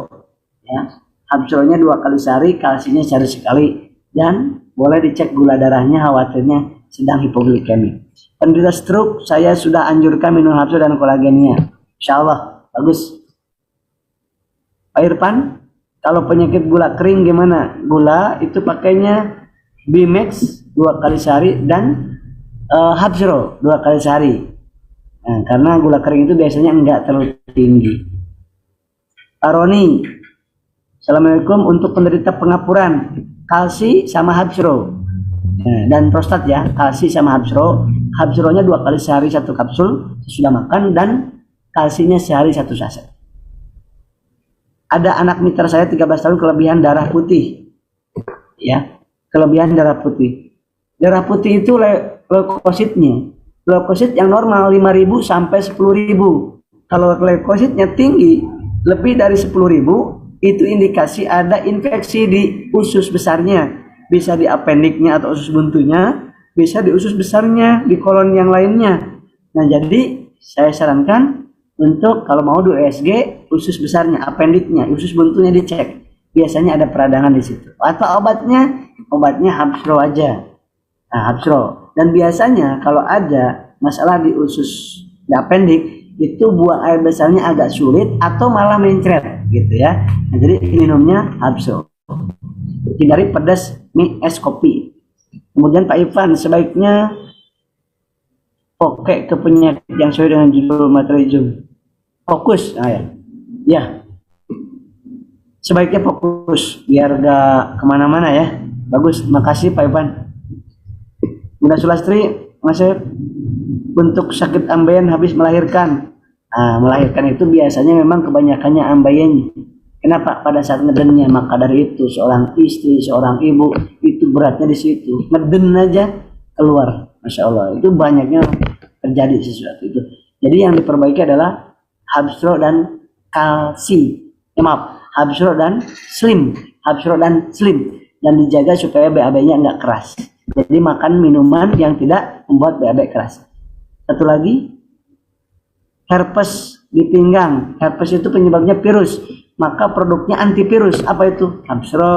ya. Habsronya 2 kali sehari, kalsinya sehari sekali, dan boleh dicek gula darahnya, khawatirnya sedang hipoglikemi. Penderita stroke saya sudah anjurkan minum Habsro dan kolagennya, insya Allah bagus. Pak Irfan, kalau penyakit gula kering gimana? Gula itu pakainya Bimax 2 kali sehari dan Habsro 2 kali sehari. Nah, karena gula kering itu biasanya enggak terlalu tinggi. Pak Roni, Assalamualaikum, untuk penderita pengapuran kalsi sama Habsro dan prostat ya, kalsi sama Habsro. Habsronya 2 kali sehari 1 kapsul sudah makan, dan kalsinya sehari 1 saset. Ada anak mitra saya 13 tahun kelebihan darah putih ya, kelebihan darah putih. Darah putih itu leukositnya, leukosit yang normal 5.000 sampai 10.000. Kalau leukositnya tinggi lebih dari 10.000, itu indikasi ada infeksi di usus besarnya, bisa di appendiknya atau usus buntunya, bisa di usus besarnya, di kolon yang lainnya. Nah jadi saya sarankan untuk kalau mau di USG usus besarnya, appendiknya, usus buntunya dicek, biasanya ada peradangan di situ. Atau obatnya Habsro aja. Nah, Habsro. Dan biasanya kalau ada masalah di usus, di appendik, itu buang air besarnya agak sulit atau malah mencret gitu ya. Nah, jadi minumnya Habsro. Hindari pedas, mie, es, kopi. Kemudian Pak Ivan, sebaiknya pakai ke penyakit yang sesuai dengan judul materi Zoom. Fokus, ya. Sebaiknya fokus biar gak kemana-mana ya. Bagus, makasih Pak Ivan. Bunda Sulastri, masih untuk sakit ambeien habis melahirkan. Nah, melahirkan itu biasanya memang kebanyakannya ambeien. Kenapa? Pada saat ngedennya, maka dari itu seorang istri, seorang ibu itu beratnya di situ. Ngeden aja keluar. Masya Allah, itu banyaknya terjadi sesuatu itu. Jadi yang diperbaiki adalah habsro dan kalsi. Maaf, habsro dan slim, habsro dan slim, dan dijaga supaya BAB-nya nggak keras. Jadi makan minuman yang tidak membuat BAB keras. Satu lagi, herpes di pinggang. Herpes itu penyebabnya virus, maka produknya antivirus. Apa itu? Habsro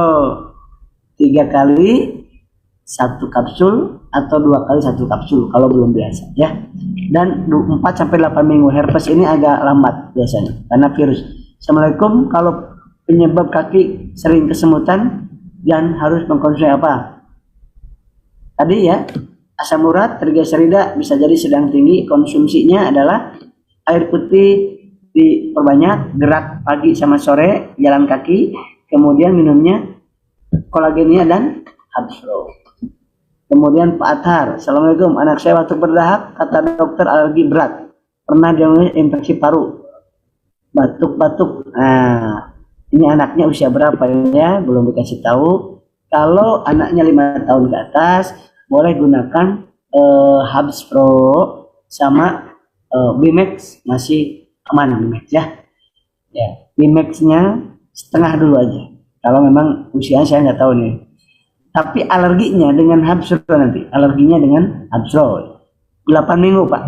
3 kali 1 kapsul atau 2 kali 1 kapsul kalau belum biasa ya. Dan 4-8 minggu. Herpes ini agak lambat biasanya karena virus. Assalamualaikum. Kalau penyebab kaki sering kesemutan dan harus mengkonsumsi apa? Tadi ya, asam urat, trigliserida bisa jadi sedang tinggi. Konsumsinya adalah air putih diperbanyak, gerak pagi sama sore, jalan kaki, kemudian minumnya kolagennya dan habsro. Kemudian Pak Athar, Assalamualaikum, anak saya waktu berdahak kata dokter alergi berat, pernah diagnosis infeksi paru, batuk-batuk. Nah, ini anaknya usia berapa ya? Belum dikasih tahu. Kalau anaknya 5 tahun ke atas, boleh gunakan Habspro sama Bimex, masih aman Bimex ya. Ya, Bimex-nya setengah dulu aja. Kalau memang usianya saya nggak tahu nih. Tapi alerginya dengan Habspro nanti, alerginya dengan Habspro 8 minggu Pak.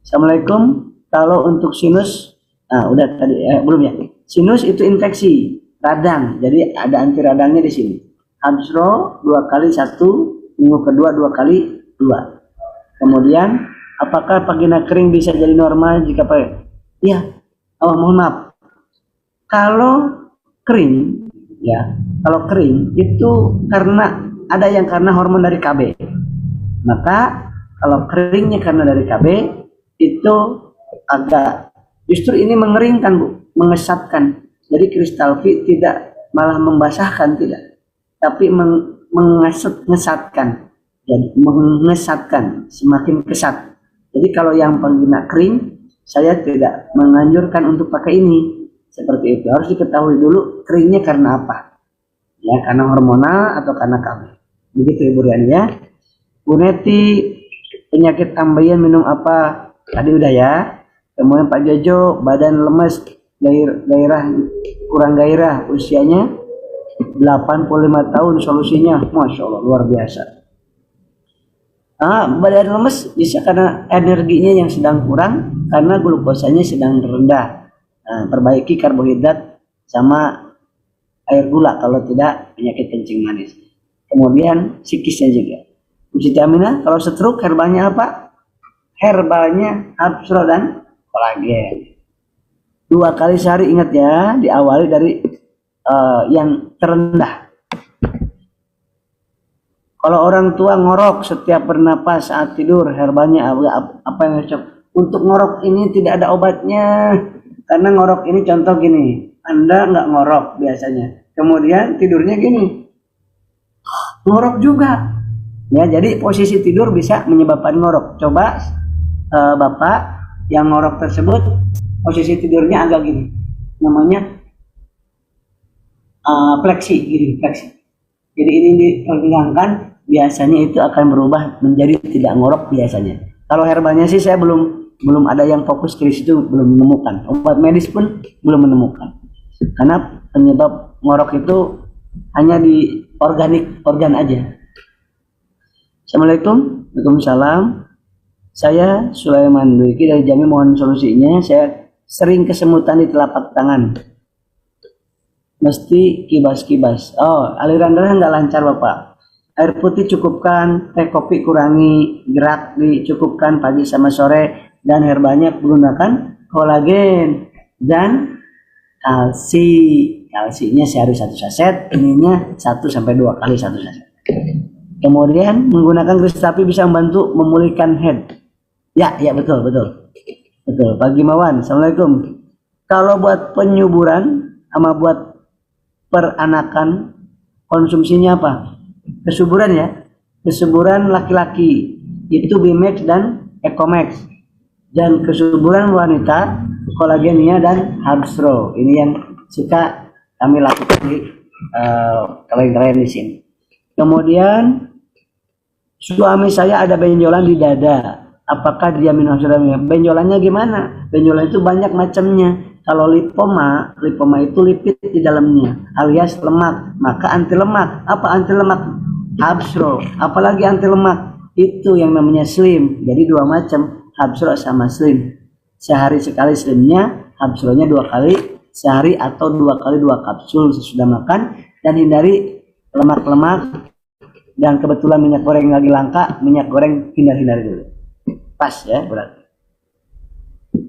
Assalamualaikum. Kalau untuk sinus, nah udah tadi belum ya. Sinus itu infeksi radang, jadi ada anti radangnya di sini. Habsro 2 kali 1, minggu kedua 2 kali 2. Kemudian apakah vagina kering bisa jadi normal jika pakai? Ya, mohon maaf. Kalau kering, ya, kalau kering itu karena ada yang karena hormon dari KB. Maka kalau keringnya karena dari KB itu agak justru ini mengeringkan Bu, mengesatkan. Jadi kristal V tidak malah membasahkan, tidak, tapi mengesatkan. Jadi mengesatkan, semakin kesat. Jadi kalau yang vagina kering, saya tidak menganjurkan untuk pakai ini. Seperti itu, harus diketahui dulu keringnya karena apa. Ya, karena hormonal atau karena KB. Begitu Ibu Riani ya. Bu Neti, penyakit ambeien minum apa? Tadi udah ya. Kemudian Pak Jojo, badan lemes, gairah kurang gairah, usianya 85 tahun, solusinya Masya Allah luar biasa. Badan lemes bisa karena energinya yang sedang kurang, karena glukosanya sedang rendah. Perbaiki karbohidrat sama air gula, kalau tidak penyakit kencing manis. Kemudian psikisnya juga. Bu Siti Aminah, kalau stroke herbalnya apa? Herbalnya Habsro dan kolagen. 2 kali sehari, ingat ya, diawali dari yang terendah. Kalau orang tua ngorok setiap bernapas saat tidur, herbalnya apa yang cocok? Untuk ngorok ini tidak ada obatnya, karena ngorok ini contoh gini, Anda nggak ngorok biasanya, kemudian tidurnya gini, ngorok juga, ya. Jadi posisi tidur bisa menyebabkan ngorok. Coba Bapak yang ngorok tersebut posisi tidurnya agak gini, namanya fleksi, gini, fleksi. Jadi ini diregangkan, biasanya itu akan berubah menjadi tidak ngorok biasanya. Kalau herbalnya sih saya belum ada yang fokus ke situ, belum menemukan. Obat medis pun belum menemukan. Karena penyebab ngorok itu hanya di organ aja. Assalamualaikum. Waalaikumsalam. Saya Sulaiman Dwiki dari Jambi, mohon solusinya. Saya sering kesemutan di telapak tangan. Mesti kibas-kibas. Aliran darah nggak lancar Bapak. Air putih cukupkan, teh kopi kurangi, gerak dicukupkan pagi sama sore, dan herbalnya gunakan kolagen dan kalsi. Kalsinya sehari 1 saset, ininya 1-2 kali 1 saset. Kemudian menggunakan kristapi bisa membantu memulihkan head. Ya betul. Pak Gimawan, Assalamualaikum. Kalau buat penyuburan sama buat peranakan, konsumsinya apa? Kesuburan ya, kesuburan laki-laki itu Bimex dan Ecomax, dan kesuburan wanita kolagenia dan Habsro. Ini yang suka kami lakukan di klien di sini. Kemudian Suami saya ada benjolan di dada. Apakah dia minum sudah? Benjolannya gimana? Benjolan itu banyak macamnya. Kalau lipoma, lipoma itu lipid di dalamnya, alias lemak. Maka anti lemak. Apa anti lemak? Habsro. Apalagi anti lemak? Itu yang namanya slim. Jadi dua macam, habsro sama slim. Sehari sekali slimnya, habsronya 2 kali sehari atau 2 kali 2 kapsul sesudah makan, dan hindari lemak-lemak. Dan kebetulan minyak goreng lagi langka, minyak goreng hindari dulu. Pas ya berarti.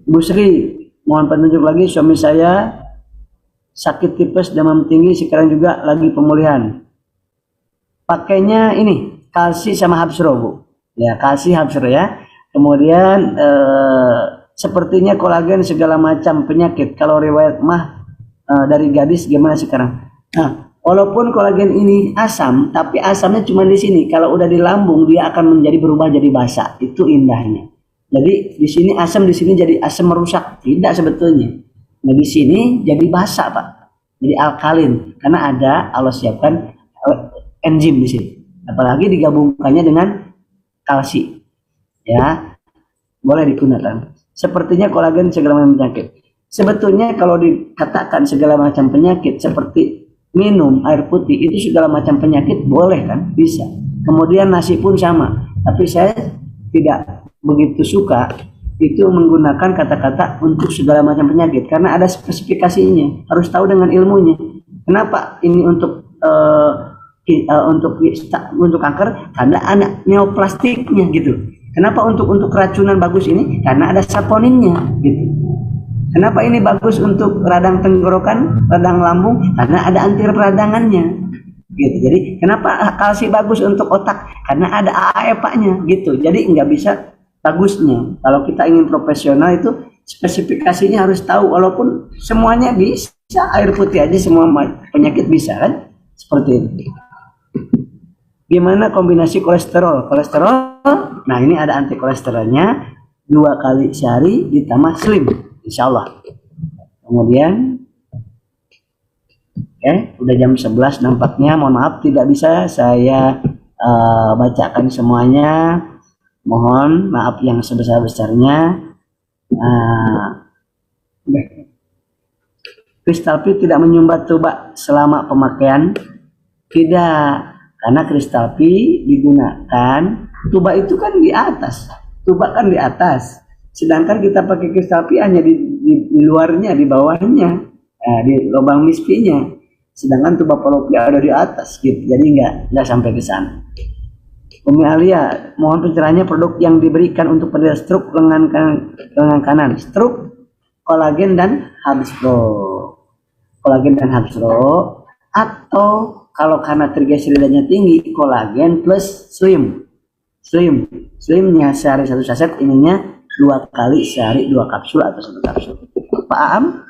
Bu Sri, mohon petunjuk lagi, suami saya sakit tipes, demam tinggi, sekarang juga lagi pemulihan. Pakainya ini kalsi sama habsro, Bu. Ya, kalsi habsro ya. Kemudian sepertinya kolagen segala macam penyakit. Kalau riwayat mah dari gadis gimana sekarang? Nah, walaupun kolagen ini asam, tapi asamnya cuma di sini. Kalau udah di lambung, dia akan berubah jadi basa. Itu indahnya. Jadi di sini asam, di sini jadi asam merusak. Tidak sebetulnya. Nah, di sini jadi basa, Pak. Jadi alkalin. Karena ada Allah siapkan enzim di sini. Apalagi digabungkannya dengan kalsi. Ya, boleh digunakan. Sepertinya kolagen segala macam penyakit. Sebetulnya kalau dikatakan segala macam penyakit seperti minum air putih itu segala macam penyakit, boleh kan? Bisa. Kemudian nasi pun sama. Tapi saya tidak begitu suka itu menggunakan kata-kata untuk segala macam penyakit, karena ada spesifikasinya. Harus tahu dengan ilmunya. Kenapa ini untuk kanker? Karena ada neoplastiknya gitu. Kenapa untuk keracunan bagus ini? Karena ada saponinnya gitu. Kenapa ini bagus untuk radang tenggorokan, radang lambung? Karena ada anti peradangannya. Gitu. Jadi kenapa kalsi bagus untuk otak? Karena ada AAEPA-nya gitu. Jadi nggak bisa bagusnya. Kalau kita ingin profesional itu spesifikasinya harus tahu. Walaupun semuanya bisa, air putih aja semua penyakit bisa kan? Seperti itu. Gimana kombinasi kolesterol? Nah ini ada anti kolesterolnya 2 kali sehari ditambah slim, insya Allah. Kemudian udah jam 11 nampaknya. Mohon maaf tidak bisa saya bacakan semuanya. Mohon maaf yang sebesar-besarnya. Kristal P tidak menyumbat tuba selama pemakaian. Tidak, karena kristal P digunakan, tuba itu kan di atas, tuba kan di atas, sedangkan kita pakai kristal P hanya di luarnya, di bawahnya, di lubang mispinya, sedangkan tuba falopia ada di atas gitu. Jadi nggak sampai ke sana. Umi Alia, mohon pencerahannya produk yang diberikan untuk penderita stroke lengan kanan, stroke, kolagen dan habsro, atau kalau karena triglyceridanya tinggi, kolagen plus slimnya sehari 1 saset, ininya 2 kali sehari 2 kapsul atau 1 kapsul. Pak Am,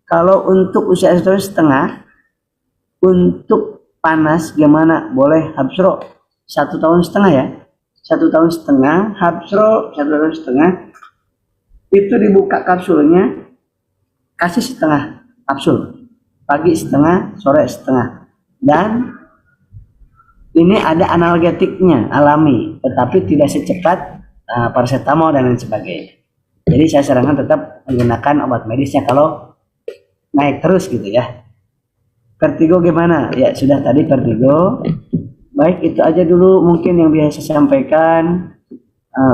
kalau untuk usia 1 tahun setengah, untuk panas gimana? Boleh habsro 1 tahun setengah ya, 1 tahun setengah, habsro 1 tahun setengah, itu dibuka kapsulnya, kasih setengah kapsul, pagi setengah, sore setengah. Dan ini ada analgetiknya alami, tetapi tidak secepat paracetamol dan lain sebagainya. Jadi saya sarankan tetap menggunakan obat medisnya kalau naik terus gitu ya. Vertigo gimana? Ya sudah tadi vertigo. Baik, itu aja dulu mungkin yang bisa saya sampaikan.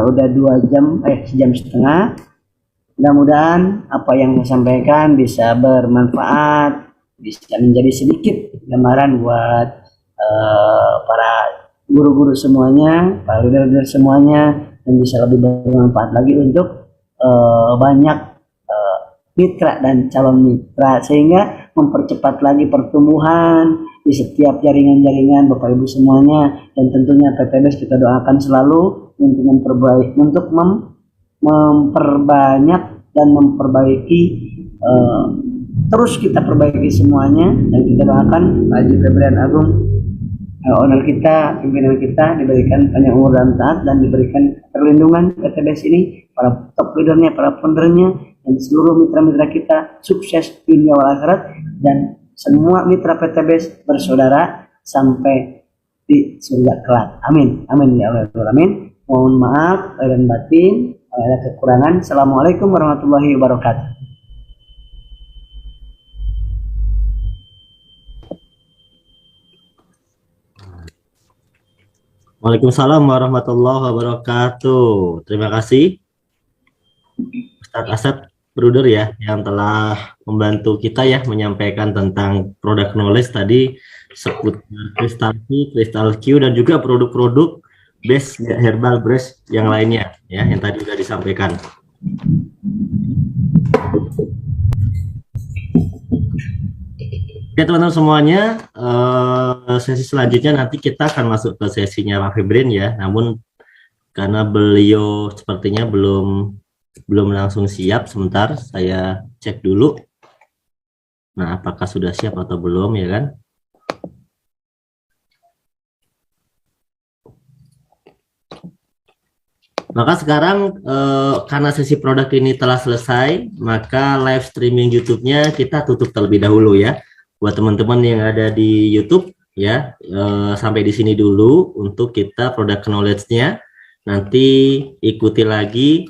Udah 2 jam, sejam setengah. Mudah-mudahan apa yang saya sampaikan bisa bermanfaat, bisa menjadi sedikit gambaran buat para guru-guru semuanya, para leader-leader semuanya, dan bisa lebih bermanfaat lagi untuk banyak mitra dan calon mitra, sehingga mempercepat lagi pertumbuhan di setiap jaringan-jaringan Bapak Ibu semuanya. Dan tentunya PTBS kita doakan selalu untuk memperbanyak dan memperbaiki, terus kita perbaiki semuanya. Dan kita doakan Pak Haji Febrian Agung, owner kita, pimpinan kita, diberikan panjang umur dan taat, dan diberikan perlindungan PTBS ini, para top leadernya, para foundernya, dan seluruh mitra-mitra kita sukses dunia wal akhirat, dan semua mitra PTBS bersaudara sampai di surga kelak. Amin. Amin ya Allah. Amin. Mohon maaf dan batin, ada kekurangan. Assalamualaikum warahmatullahi wabarakatuh. Waalaikumsalam warahmatullahi wabarakatuh. Terima kasih Ustadz Asad Bruder ya yang telah membantu kita ya menyampaikan tentang produk knowledge tadi seputar Crystal Q, Crystal Q dan juga produk-produk base herbal brush yang lainnya ya yang tadi sudah disampaikan. Oke teman-teman semuanya, sesi selanjutnya nanti kita akan masuk ke sesinya Pak Febrin ya. Namun karena beliau sepertinya belum langsung siap, sebentar saya cek dulu. Nah, apakah sudah siap atau belum ya kan? Maka sekarang karena sesi produk ini telah selesai, maka live streaming YouTube-nya kita tutup terlebih dahulu ya. Buat teman-teman yang ada di YouTube ya, sampai di sini dulu untuk kita produk knowledge-nya. Nanti ikuti lagi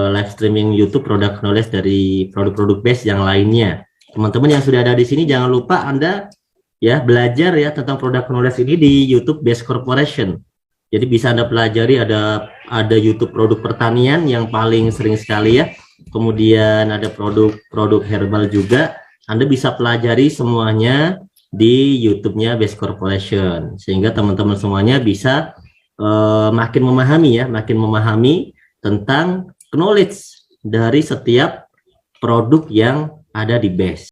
live streaming YouTube produk knowledge dari produk-produk base yang lainnya. Teman-teman yang sudah ada di sini jangan lupa Anda ya belajar ya tentang produk knowledge ini di YouTube Base Corporation. Jadi bisa Anda pelajari, ada YouTube produk pertanian yang paling sering sekali ya. Kemudian ada produk herbal juga. Anda bisa pelajari semuanya di YouTube-nya Base Corporation. Sehingga teman-teman semuanya bisa makin memahami tentang knowledge dari setiap produk yang ada di Base.